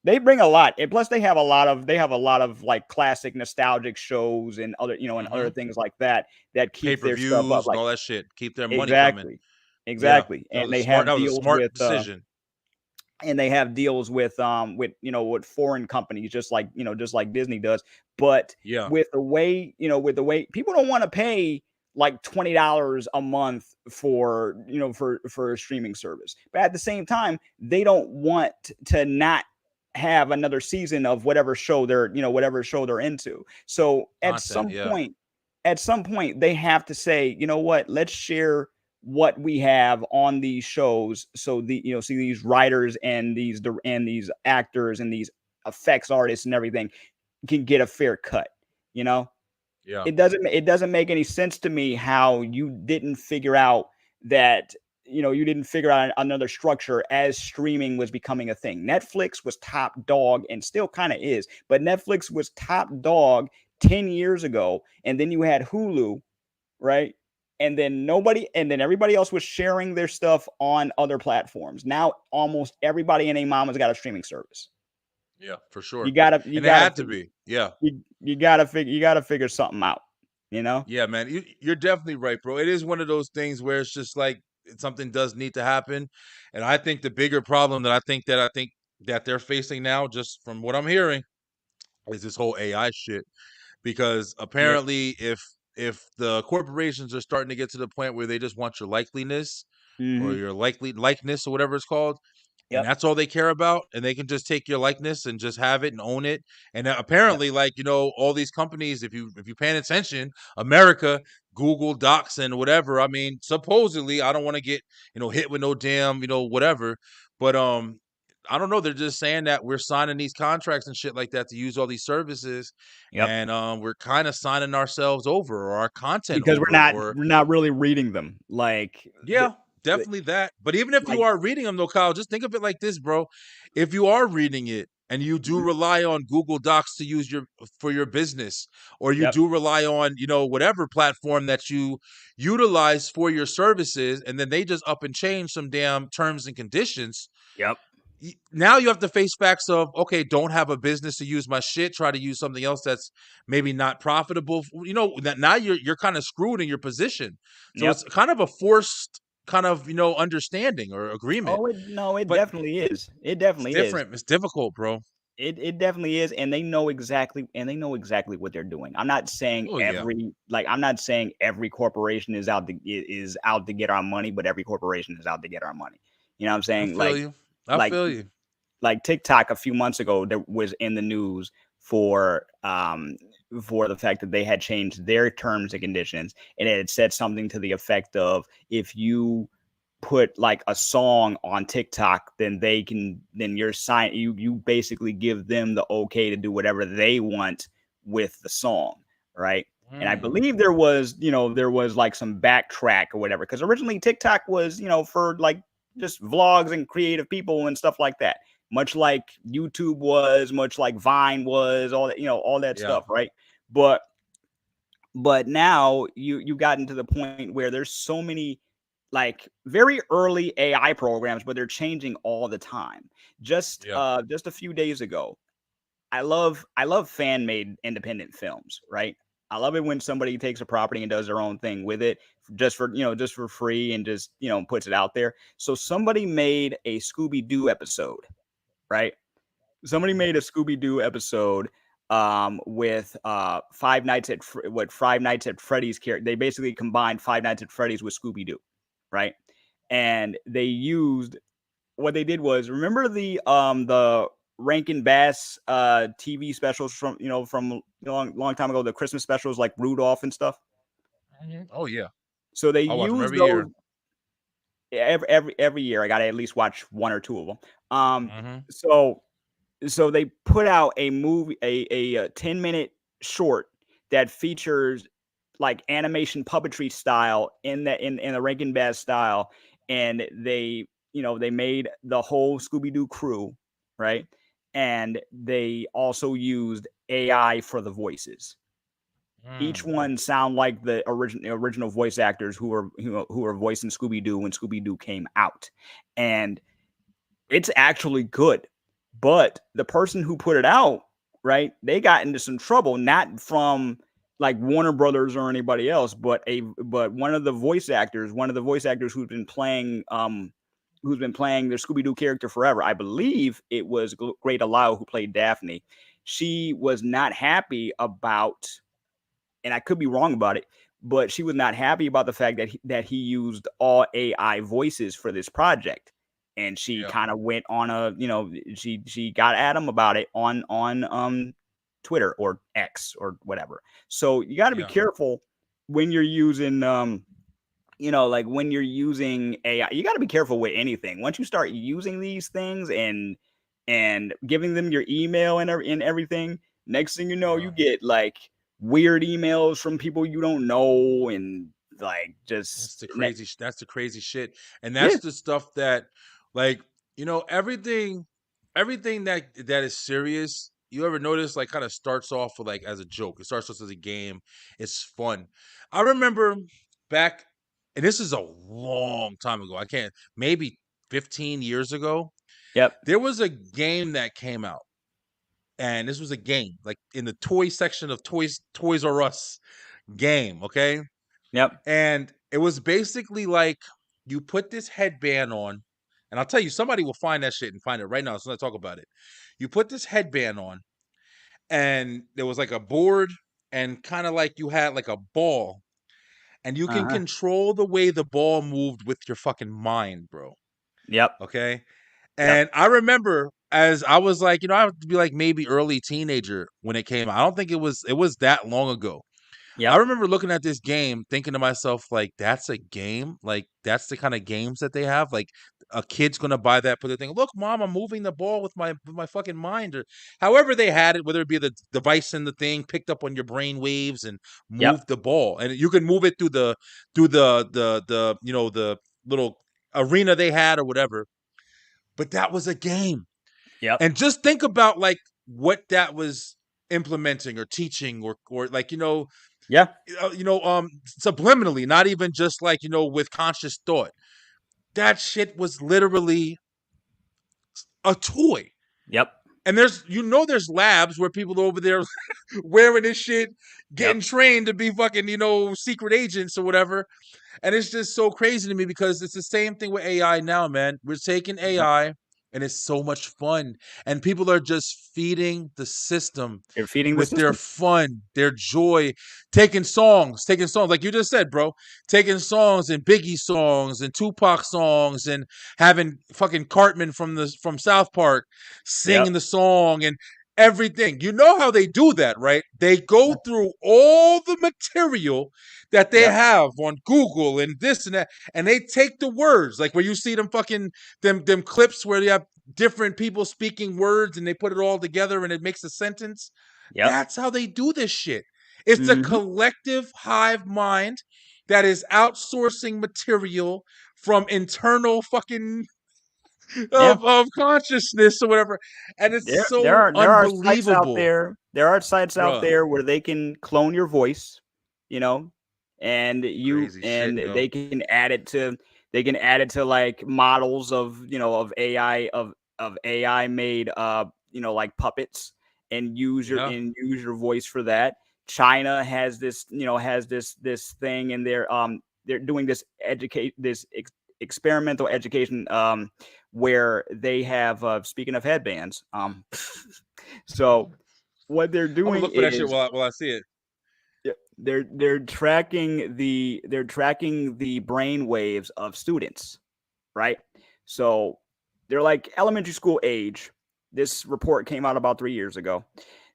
They bring a lot, and plus they have a lot of like classic nostalgic shows and other Hmm. things like that keep their stuff up. Pay-per-views and Like all that shit. Keep their money coming. exactly, Yeah, exactly, that was and a they smart. have That was a deals smart decision. with foreign companies, just like Disney does. But Yeah, with the way people don't want to pay like $20 a month for a streaming service, but at the same time they don't want to not have another season of whatever show they're into. So content. Yeah, at some point they have to say, you know what, let's share what we have on these shows, so see these writers and these actors and these effects artists and everything can get a fair cut. You know, Yeah. it doesn't make any sense to me how you didn't figure out that you didn't figure out another structure as streaming was becoming a thing. Netflix was top dog and still kind of is, but Netflix was top dog 10 years ago, and then you had Hulu, right? And then everybody else was sharing their stuff on other platforms. Now almost everybody and a mama's got a streaming service. Yeah, for sure. You gotta you And it gotta had to be. Yeah. you gotta figure something out. You know? Yeah, man. You're definitely right, bro. It is one of those things where it's just like something does need to happen. And I think the bigger problem that I think that they're facing now, just from what I'm hearing, is this whole AI shit. Because Yeah. apparently if the corporations are starting to get to the point where they just want your likeliness or Mm-hmm. your likeness or whatever it's called, and Yep. that's all they care about, and they can just take your likeness and just have it and own it. And Yep. apparently, like, all these companies, if you paying attention, America, Google Docs and whatever, I mean, supposedly, I don't want to get hit with no damn whatever, but I don't know, they're just saying that we're signing these contracts and shit like that to use all these services, Yep. and we're kind of signing ourselves over, or our content Because over, or we're not really reading them. Like yeah, definitely that. But even if you like are reading them though, Kyle, just think of it like this, bro. If you are reading it and you do Mhm. rely on Google Docs to use for your business, or you Yep. do rely on, whatever platform that you utilize for your services, and then they just up and change some damn terms and conditions, Yep. now you have to face facts of, okay, don't have a business to use my shit, try to use something else that's maybe not profitable, that now you're kind of screwed in your position. So Yep. it's kind of a forced kind of understanding or agreement, Oh, it but definitely is. It it's definitely is. different, it's difficult, bro. It definitely is, and they know exactly what they're doing. I'm not saying Oh yeah, every corporation is out to get our money, but every corporation is out to get our money. You know what I'm I saying? feel you, I Like feel you. like TikTok a few months ago that was in the news for the fact that they had changed their terms and conditions, and it had said something to the effect of, if you put like a song on TikTok, then you basically give them the okay to do whatever they want with the song, right? And I Mm, believe there was like some backtrack or whatever, because originally TikTok was for like just vlogs and creative people and stuff like that, much like YouTube was, much like Vine was, all that yeah, stuff, right? But now you gotten to the point where there's so many like very early AI programs, but they're changing all the time. yeah. Just a few days ago, I love fan made independent films, right? I love it when somebody takes a property and does their own thing with it, just for free, and just puts it out there. So somebody made a Scooby Doo episode, right? Somebody Mhm. made a Scooby Doo episode with Five Nights at Freddy's character. They basically combined Five Nights at Freddy's with Scooby Doo, right? And they used what they did was, remember the Rankin Bass TV specials from long time ago, the Christmas specials like Rudolph and stuff. Mhm. Oh yeah, So they I watch them used every those year. every year. I got to at least watch one or two of them. Hmm. So they put out a movie, a 10-minute short that features like animation puppetry style in the Rankin Bass style, and they made the whole Scooby Doo crew, right, and they also used AI for the voices. Each Mm. one sound like the original voice actors who were voicing Scooby Doo when Scooby Doo came out, and it's actually good. But the person who put it out, right, they got into some trouble, not from like Warner Brothers or anybody else, but one of the voice actors who's been playing their Scooby Doo character forever. I believe it was Great Allow who played Daphne. She was not happy about, and I could be wrong about it, but she was not happy about the fact that he used all AI voices for this project, and she Yeah, kind of went on she got at him about it on Twitter or X or whatever. So you got to be yeah, careful when you're using like when you're using AI, you got to be careful with anything. Once you start using these things and giving them your email and everything, next thing you know, you get like weird emails from people you don't know, and like That's just the crazy. That's the crazy shit, and yeah, that's the stuff that, like, everything that is serious. You ever notice, like, kind of starts off with like as a joke. It starts off as a game. It's fun. I remember back, and this is a long time ago. I can't, maybe 15 years ago. yep, There was a game that came out, and this was a game like in the toy section of Toys R Us game. Okay, yep, and it was basically like you put this headband on, and I'll tell you, somebody will find that shit and find it right now. So let's talk about it. You put this headband on, and there was like a board, and kind of like you had like a ball, and you can uh-huh, control the way the ball moved with your fucking mind, bro. yep, Okay. yep, And I remember as I was like, I would be like maybe early teenager when it came out. I don't think it was that long ago. I yep, remember looking at this game thinking to myself, like, that's a game? Like, that's the kind of games that they have? Like, a kid's gonna buy that, put the thing, look, mom, I'm moving the ball with my fucking mind, or however they had it, whether it be the device in the thing picked up on your brain waves and yep, moved the ball. And you can move it through the little arena they had or whatever. But that was a game. yep, And just think about like what that was implementing or teaching or like yeah, subliminally, not even just like, with conscious thought. That shit was literally a toy. yep, And there's labs where people are over there wearing this shit, yep, getting trained to be fucking, secret agents or whatever. And it's just so crazy to me because it's the same thing with AI now, man. We're taking yep. AI and it's so much fun. And people are just feeding the system You're feeding the with their system. fun, their joy, taking songs, like you just said, bro, taking songs and Biggie songs and Tupac songs and having fucking Cartman from South Park Yep, singing the song and everything. You know how they do that, right? They go through all the material that they yep, have on Google and this and that, and they take the words, like where you see them fucking them clips where they have different people speaking words and they put it all together and it makes a sentence. yep, That's how they do this shit. It's the mm-hmm, collective hive mind that is outsourcing material from internal fucking yeah. of consciousness or whatever. And it's There so are sites out unbelievable, there. There are sites out bruh. there where they can clone your voice, you know, Crazy shit, and yo. they can add it to like models of of AI of AI made like puppets, and Yeah. use your voice for that. China has this this thing, and they're doing this experimental education where they have speaking of headbands so what they're I'm gonna doing look for that shit is while I see it. they're tracking the brain waves of students, right? So they're like elementary school age. This report came out about 3 years ago.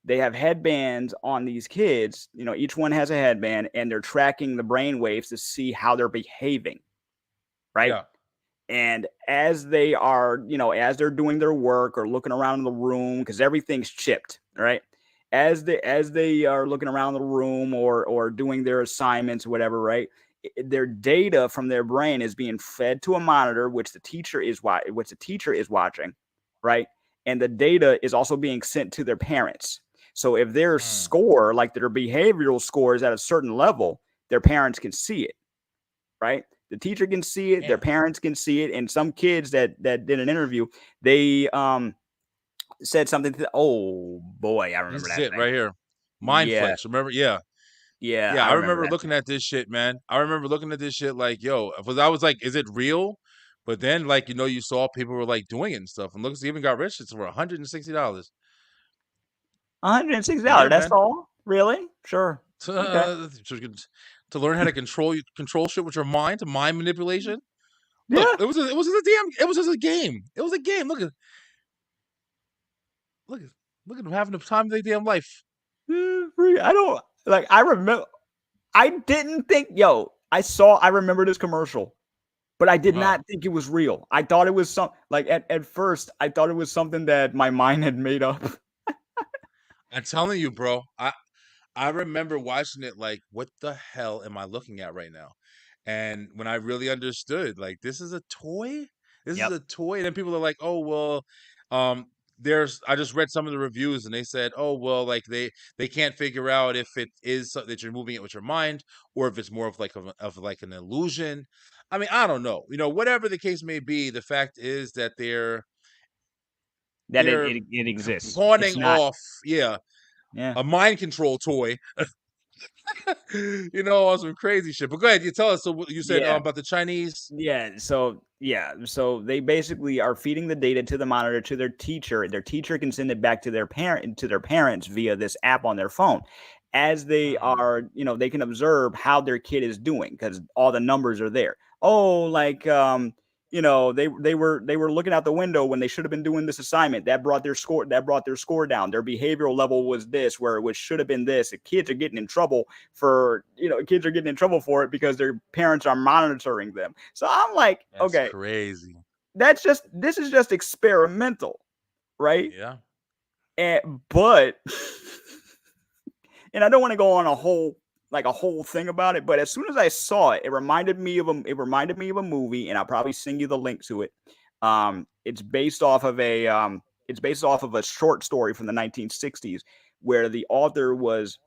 They have headbands on these kids, each one has a headband, and they're tracking the brain waves to see how they're behaving, right? Yeah. And as they are, as they're doing their work or looking around the room, because everything's chipped, right? As they are looking around the room or doing their assignments, whatever, right? Their data from their brain is being fed to a monitor, which the teacher is watching, right? And the data is also being sent to their parents. So if their Mm. score, like their behavioral score, is at a certain level, their parents can see it, right? The teacher can see it, their Damn. parents can see it, and some kids that did an interview, they said something to, oh boy, I This remember is that it thing. right here. Yeah, Mindflex. Remember? Yeah. yeah, Yeah, I I remember remember that looking thing. at this shit, man. I remember looking at this shit like, yo, I was like, is it real? But then, like, you saw people were like doing it and stuff. And looks, even got rich. It's for $160. Yeah, $160. That's man. all? Really? Sure. Okay. To learn how to control shit with your mind, to mind manipulation. Look, Yeah. it was just a game. It was a game. Look at look at them having the time of their damn life. I don't like. I remember. I didn't think, yo. I remember this commercial, but I did Wow. not think it was real. I thought it was at first I thought it was something that my mind had made up. I'm telling you, bro. I remember watching it like, what the hell am I looking at right now? And when I really understood, like, this is a toy? This is Yep. a toy. And then people are like, oh, well, um, I just read some of the reviews and they said, oh, well, like they can't figure out if it is that you're moving it with your mind or if it's more of like an illusion. I mean, I don't know. Whatever the case may be, the fact is that That they're it exists. It's pawning not. off, yeah, Yeah. a mind control toy on some crazy shit. But go ahead, you tell us. So you said Yeah. about the Chinese. So they basically are feeding the data to the monitor to their teacher. Their teacher can send it back to their parents via this app on their phone. As they Hmm. are, they can observe how their kid is doing because all the numbers are there. Oh, like they were looking out the window when they should have been doing this assignment. That brought their score down. Their behavioral level was this, where which should have been this. The kids are getting in trouble for it because their parents are monitoring them. So I'm like, That's okay, crazy. this is just experimental, right? Yeah. But and I don't want to go on a whole thing about it, but as soon as I saw it, it reminded me of a movie, and I'll probably send you the link to it. It's based off of a short story from the 1960s where the author was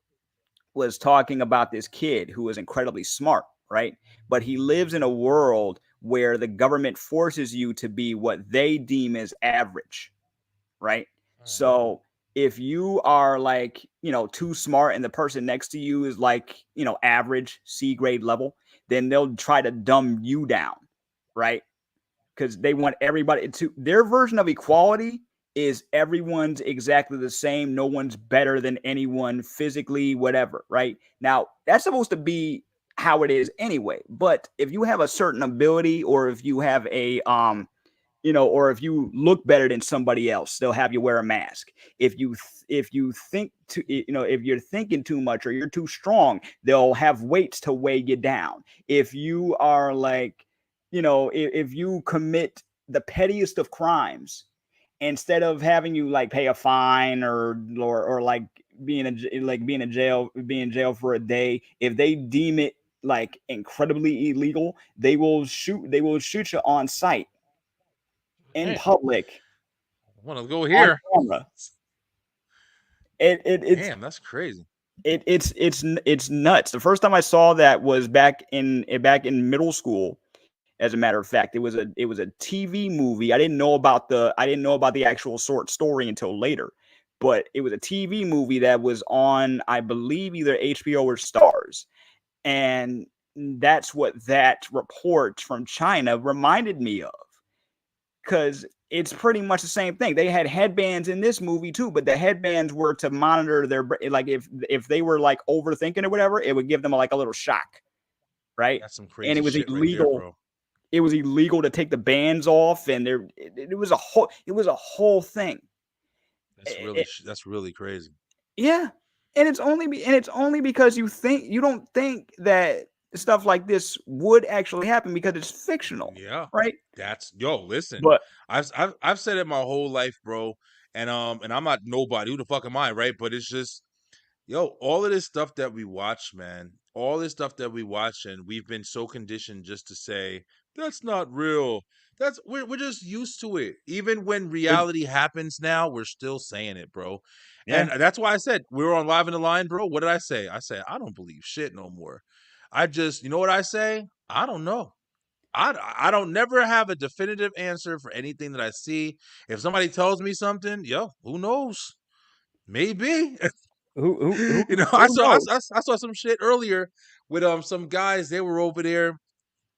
talking about this kid who was incredibly smart, right? But he lives in a world where the government forces you to be what they deem as average, right? Mm. So if you are like, too smart and the person next to you is like, average C grade level, then they'll try to dumb you down, right? Because they want everybody to their version of equality is everyone's exactly the same. No one's better than anyone physically, whatever, right? Now, that's supposed to be how it is anyway. But if you have a certain ability or if you have or if you look better than somebody else, they'll have you wear a mask. If you think to if you're thinking too much or you're too strong, they'll have weights to weigh you down. If you are like, if you commit the pettiest of crimes, instead of having you like pay a fine or like being in jail for a day, if they deem it like incredibly illegal, they will shoot you on site in Damn. public I want to go on here. camera. It, it it's Damn, that's crazy. it's nuts. The first time I saw that was back in middle school. As a matter of fact, it was a TV movie. I didn't know about the actual short story until later, but it was a TV movie that was on, I believe, either HBO or Stars, and that's what that report from China reminded me of. Because it's pretty much the same thing. They had headbands in this movie too, but the headbands were to monitor like if they were like overthinking or whatever, it would give them like a little shock, right? That's some And crazy it was shit right there, illegal. bro. It was illegal to take the bands off, and it was a whole thing. It- That's really crazy. yeah, and it's only because you don't think that stuff like this would actually happen because it's fictional, Yeah. right? Listen. But I've said it my whole life, bro. And I'm not nobody. Who the fuck am I, right? But it's just, all of this stuff that we watch, man, all this stuff that we watch, and we've been so conditioned just to say that's not real. We're just used to it. Even when we're reality happens now, we're still saying it, bro. And yeah. that's why I said we were on Live in the Line, bro. What did I say? I said I don't believe shit no more. I just, you know what I say? I don't know. I don't never have a definitive answer for anything that I see. If somebody tells me something, who knows? Maybe. I Who saw knows? I saw some shit earlier with some guys. They were over there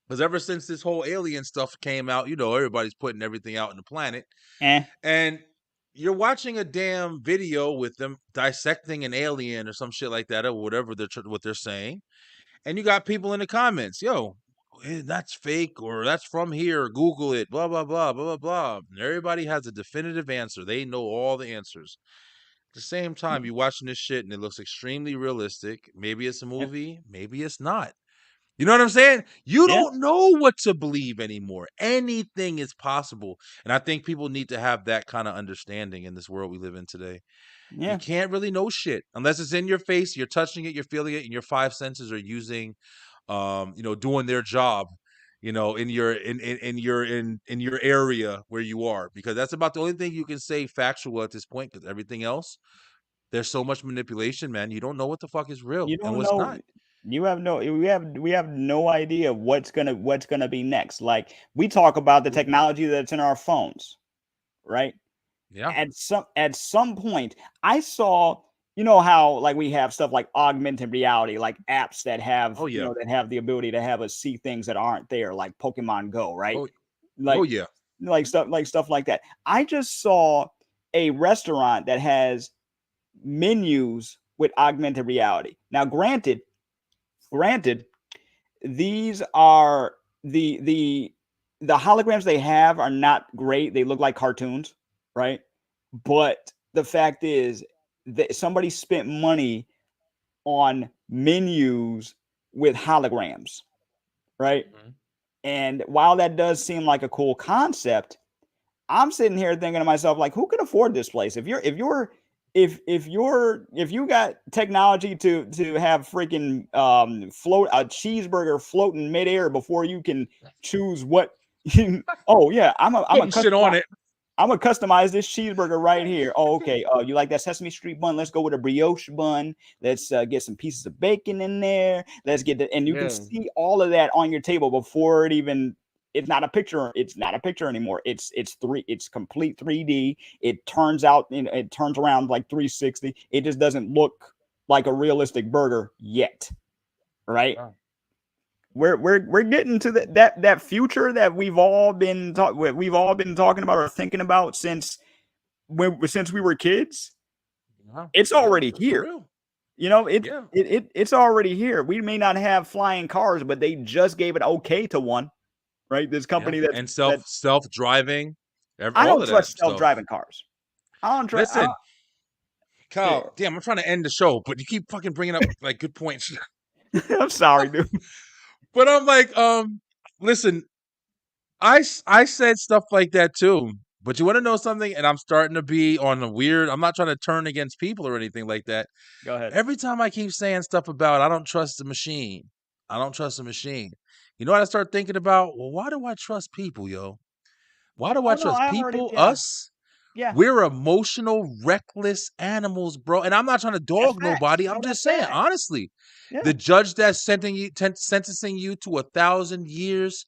because ever since this whole alien stuff came out, everybody's putting everything out in the planet, Eh. and you're watching a damn video with them dissecting an alien or some shit like that or whatever what they're saying, and you got people in the comments, that's fake or that's from here. Google it. Blah blah blah blah blah blah. And everybody has a definitive answer. They know all the answers. At the same time, you're watching this shit and it looks extremely realistic. Maybe it's a Yep. movie, maybe it's not. You know what I'm saying? You Yeah. don't know what to believe anymore. Anything is possible. And I think people need to have that kind of understanding in this world we live in today. You Yeah. can't really know shit unless it's in your face, you're touching it, you're feeling it, and your five senses are using doing their job, in your area where you are, because that's about the only thing you can say factual at this point, because everything else, there's so much manipulation, man. You don't know what the fuck is real You and don't what's know. not. We have no idea what's gonna be next. Like, we talk about the technology that's in our phones, right? Yeah. At some point, I saw, how, like, we have stuff like augmented reality, like apps that have, Oh yeah. the ability to have us see things that aren't there, like Pokemon Go, right? Oh, oh Like yeah. stuff like that. I just saw a restaurant that has menus with augmented reality. Now, granted, these are the holograms they have are not great. They look like cartoons, right? But the fact is that somebody spent money on menus with holograms, right? Mhm. And while that does seem like a cool concept, I'm sitting here thinking to myself, like, who can afford this place? If you got technology to have freaking float a cheeseburger floating midair before you can choose what. Oh yeah, Putting shit on it. I'm gonna customize this cheeseburger right here. Oh, okay. Oh, you like that Sesame Street bun? Let's go with a brioche bun. Let's get some pieces of bacon in there. Let's get the, and you can Yeah. see all of that on your table before it even. It's not a picture. It's not a picture anymore. It's complete 3D. It turns out. It turns around like 360. It just doesn't look like a realistic burger yet, right? Wow. We're getting to that future that we've all been talking about or thinking about since we were kids. Wow. It's Yeah, already for here. real. Yeah. It's already here. We may not have flying cars, but they just gave it okay to one, right? This Yeah. company And that self-driving, I all don't of that trust stuff. self-driving cars. I don't trust. Listen, Yeah. Kyle, damn, I'm trying to end the show, but you keep fucking bringing up like good points. I'm sorry, dude. But I'm like, listen, I said stuff like that too. But you want to know something? And I'm starting to be on a weird. I'm not trying to turn against people or anything like that. Go ahead. Every time I keep saying stuff about I don't trust the machine, I don't trust the machine. You know what I start thinking about? Well, why do I trust people, yo? Why do I Oh no, trust I already. people? Yeah, Us? yeah. We're emotional, reckless animals, bro. And I'm not trying to That's dog facts. nobody. No, I'm just that's saying, facts. honestly, Yeah. the judge that's sentencing you to 1,000 years,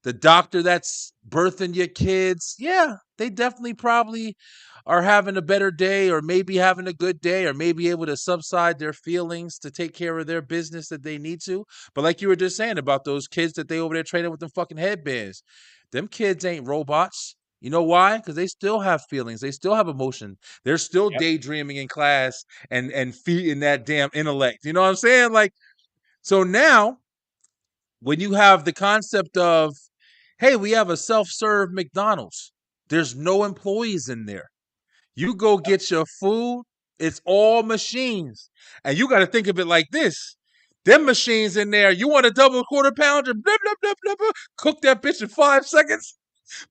the doctor that's birthing your kids, yeah, they definitely probably are having a better day, or maybe having a good day, or maybe able to subside their feelings to take care of their business that they need to. But like you were just saying about those kids that they over there training with them fucking headbands, them kids ain't robots. You know why? Because they still have feelings. They still have emotion. They're still Yep. daydreaming in class and feeding that damn intellect. You know what I'm saying? Like, so now when you have the concept of, hey, we have a self-serve McDonald's. There's no employees in there. You go get your food, it's all machines. And you got to think of it like this. Them machines in there, you want a double quarter pounder, blah, blah, blah, blah, blah. Cook that bitch in 5 seconds.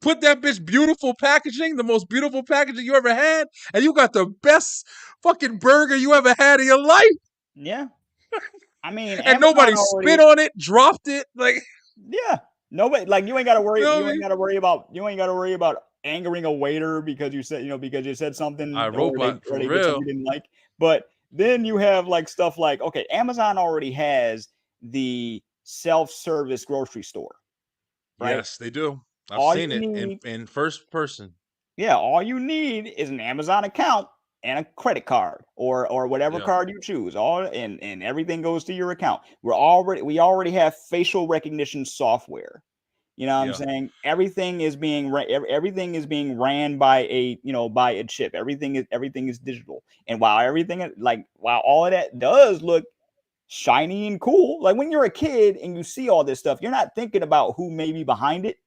Put that bitch beautiful packaging, the most beautiful packaging you ever had, and you got the best fucking burger you ever had in your life. Yeah. I mean, And Amazon nobody spit already. on it, dropped it. Like, Yeah. Nobody, like, you ain't got to you worry. know You what I ain't mean? got to worry about. You ain't got to worry about angering a waiter because you said, because you said something, iRobot, or for they did something real. you didn't like. But then you have like stuff like, okay, Amazon already has the self-service grocery store, right? Yes, they do. I've All you seen it need, in first person. yeah, all you need is an Amazon account and a credit card, or whatever Yeah, card you choose. And everything goes to your account. We already have facial recognition software. You know what I'm yeah, saying? Everything is being ran by a chip. Everything is digital. And while all of that does look shiny and cool, like when you're a kid and you see all this stuff, you're not thinking about who may be behind it,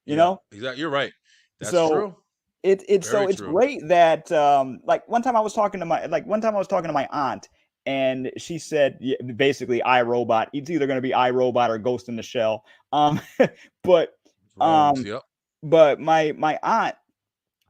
you yeah. know? Exactly. You're right. That's So true. it's Very so it's true. great that like one time I was talking to my aunt, and she said basically iRobot. It's either going to be iRobot or Ghost in the Shell. But Yep. but my aunt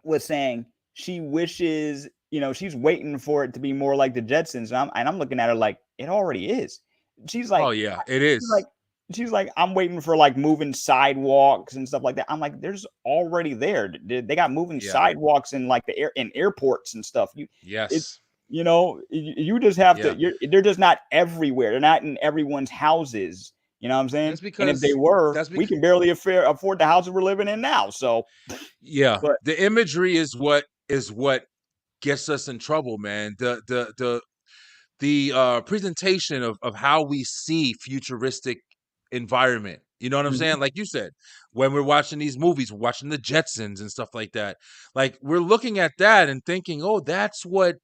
was saying she wishes, she's waiting for it to be more like the Jetsons. And I'm looking at her like it already is. She's like, Oh yeah, it she's like, is. she's like, I'm waiting for like moving sidewalks and stuff like that. I'm like, there's already there. They got moving Yeah. sidewalks in like in airports and stuff. It's, Yes. you just have Yeah. to. They're just not everywhere. They're not in everyone's houses. You know what I'm saying? That's And if they because were, that's we because can barely afford the houses we're living in now. So, yeah, but the imagery is what gets us in trouble, man. The presentation of how we see futuristic environment. You know what I'm Mhm. saying? Like you said, when we're watching these movies, we're watching the Jetsons and stuff like that. Like we're looking at that and thinking, oh, that's what,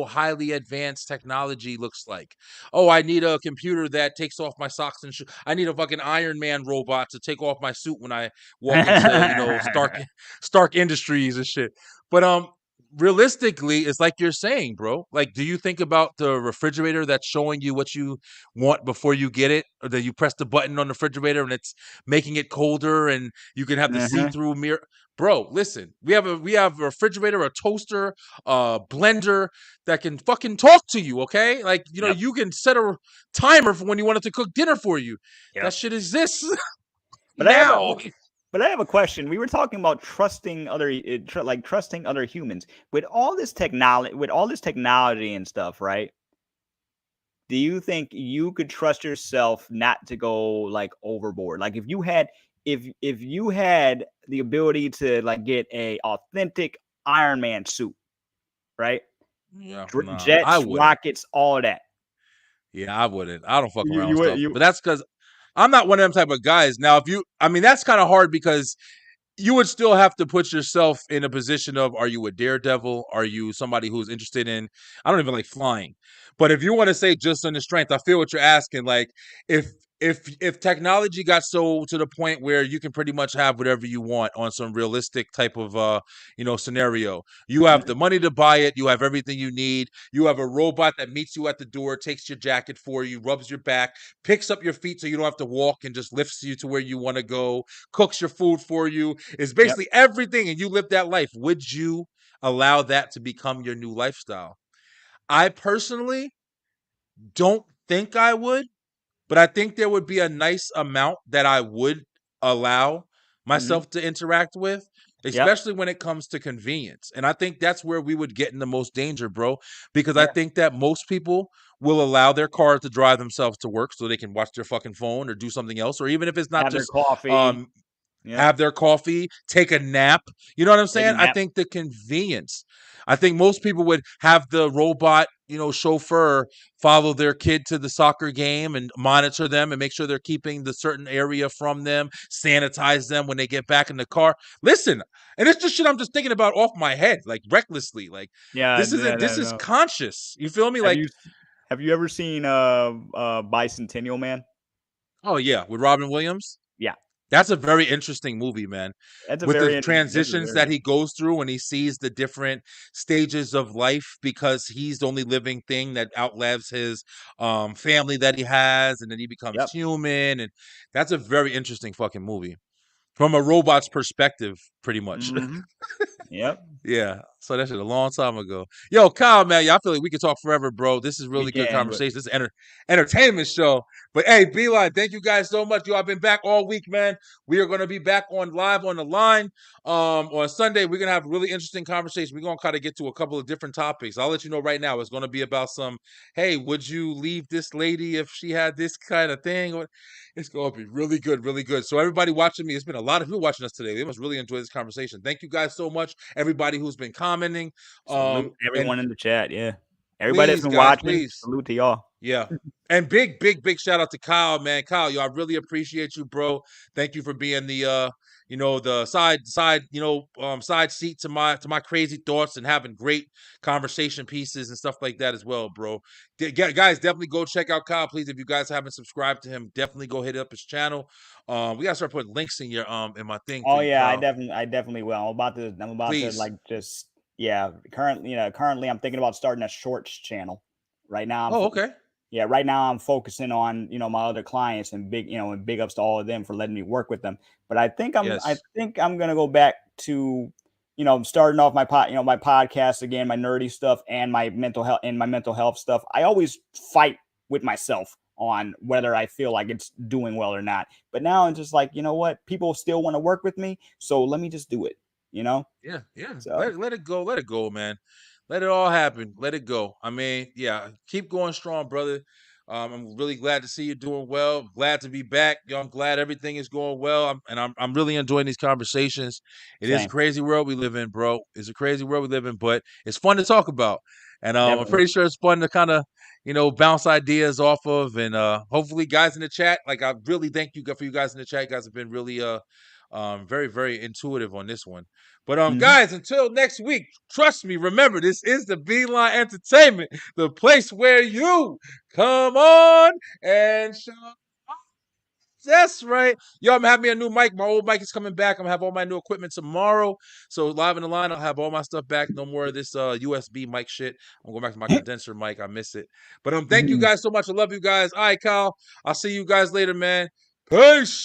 highly advanced technology looks like. Oh, I need a computer that takes off my socks and shoes. I need a fucking Iron Man robot to take off my suit when I walk into, Stark Industries and shit. But realistically, it's like you're saying, bro. Like, do you think about the refrigerator that's showing you what you want before you get it, or that you press the button on the refrigerator and it's making it colder, and you can have the Mhm. see-through mirror? Bro, listen, we have a refrigerator, a toaster, a blender that can fucking talk to you. Okay, like Yep. you can set a timer for when you want it to cook dinner for you. That Yep. shit exists But I have a now. but I have a question. We were talking about trusting trusting other humans with all this technology and stuff, right? Do you think you could trust yourself not to go like overboard? Like if you had the ability to like get a authentic Iron Man suit, right? Yeah, nah, I Jets, wouldn't. rockets, all of that. Yeah, I wouldn't. I don't fuck You around you with would stuff. you But that's because I'm not one of them type of guys. Now, I mean, that's kind of hard because you would still have to put yourself in a position of, are you a daredevil? Are you somebody who's interested in, I don't even like flying. But if you want to say just on the strength, I feel what you're asking. Like if if technology got so to the point where you can pretty much have whatever you want on some realistic type of scenario. You have the Mhm. money to buy it, you have everything you need. You have a robot that meets you at the door, takes your jacket for you, rubs your back, picks up your feet so you don't have to walk and just lifts you to where you want to go, cooks your food for you. It's Yep. basically everything, and you live that life. Would you allow that to become your new lifestyle? I personally don't think I would, but I think there would be a nice amount that I would allow Mhm. myself to interact with, Yep. especially when it comes to convenience. And I think that's where we would get in the most danger, bro, because I Yeah. think that most people will allow their car to drive themselves to work so they can watch their fucking phone or do something else, or even if it's not Have their just coffee. um Yep. have their coffee, take a nap. You know what I'm Take a saying? I nap. think the convenience. I think most people would have the robot, chauffeur follow their kid to the soccer game and monitor them and make sure they're keeping the certain area from them, sanitize them when they get back in the car. Listen, and it's just shit I'm just thinking about off my head, like recklessly. Like Yeah, this is no. conscious. You feel me? Have Like, you have you ever seen Bicentennial Man? oh yeah, with Robin Williams. Yeah. That's a very interesting movie, man. That's a With the very interesting. That's a transitions very that he goes through when he sees the different stages of life, because he's the only living thing that outlives his family that he has, and then he becomes Yep. human, and that's a very interesting fucking movie from a robot's perspective, pretty much. Mhm. Yep. Yeah, so that shit a long time ago. Yo, Kyle, man, I feel like we could talk forever, bro. This is We really good can, but conversation. This is entertainment show. But hey, Beeline, thank you guys so much. Yo, I've been back all week, man. We are gonna be back on live on the line. On Sunday, we're gonna have a really interesting conversation. We're gonna kind of get to a couple of different topics. I'll let you know right now. It's gonna be about hey, would you leave this lady if she had this kind of thing? It's going to be really good, really good. So everybody watching me, it's been a lot of people watching us today. They must really enjoy this conversation. Thank you guys so much. Everybody who's been commenting. salute And everyone in the chat. Yeah. Everybody that's please, been guys, watching, please. salute to y'all. Yeah. And big shout out to Kyle, man. Kyle, I really appreciate you, bro. Thank you for being the the side seat to my crazy thoughts and having great conversation pieces and stuff like that as well, bro. Guys, definitely go check out Kyle, please. If you guys haven't subscribed to him, definitely go hit up his channel. We gotta start putting links in your in my thing for Oh you, yeah, Kyle. I definitely will. I'm about to Please. like just yeah. Currently I'm thinking about starting a shorts channel. Right now, Oh, okay. yeah, right now I'm focusing on, my other clients, and big ups to all of them for letting me work with them. But I Yes. think I'm gonna go back to, starting off my podcast again, my nerdy stuff, and my mental health stuff. I always fight with myself on whether I feel like it's doing well or not. But now I'm just like, you know what? People still want to work with me, so let me just do it, you know? Yeah, yeah. So Let it go, man. Let it all happen. Let it go. I mean, yeah, keep going strong, brother. I'm really glad to see you doing well. Glad to be back. I'm glad everything is going well. I'm really enjoying these conversations. It is a same, crazy world we live in, bro. It's a crazy world we live in, but it's fun to talk about. And I'm definitely. pretty sure it's fun to kind of, bounce ideas off of. And hopefully, guys in the chat, like I really thank you for you guys in the chat. You guys have been really very, very intuitive on this one. But Mhm. guys, until next week, trust me, remember, this is the Beeline Entertainment, the place where you come on and show. That's right. Yo, I'm gonna have me a new mic. My old mic is coming back. I'm gonna have all my new equipment tomorrow. So live in the line, I'll have all my stuff back. No more of this USB mic shit. I'm going back to my condenser mic. I miss it. But thank you guys so much. I love you guys. All right, Kyle. I'll see you guys later, man. Peace.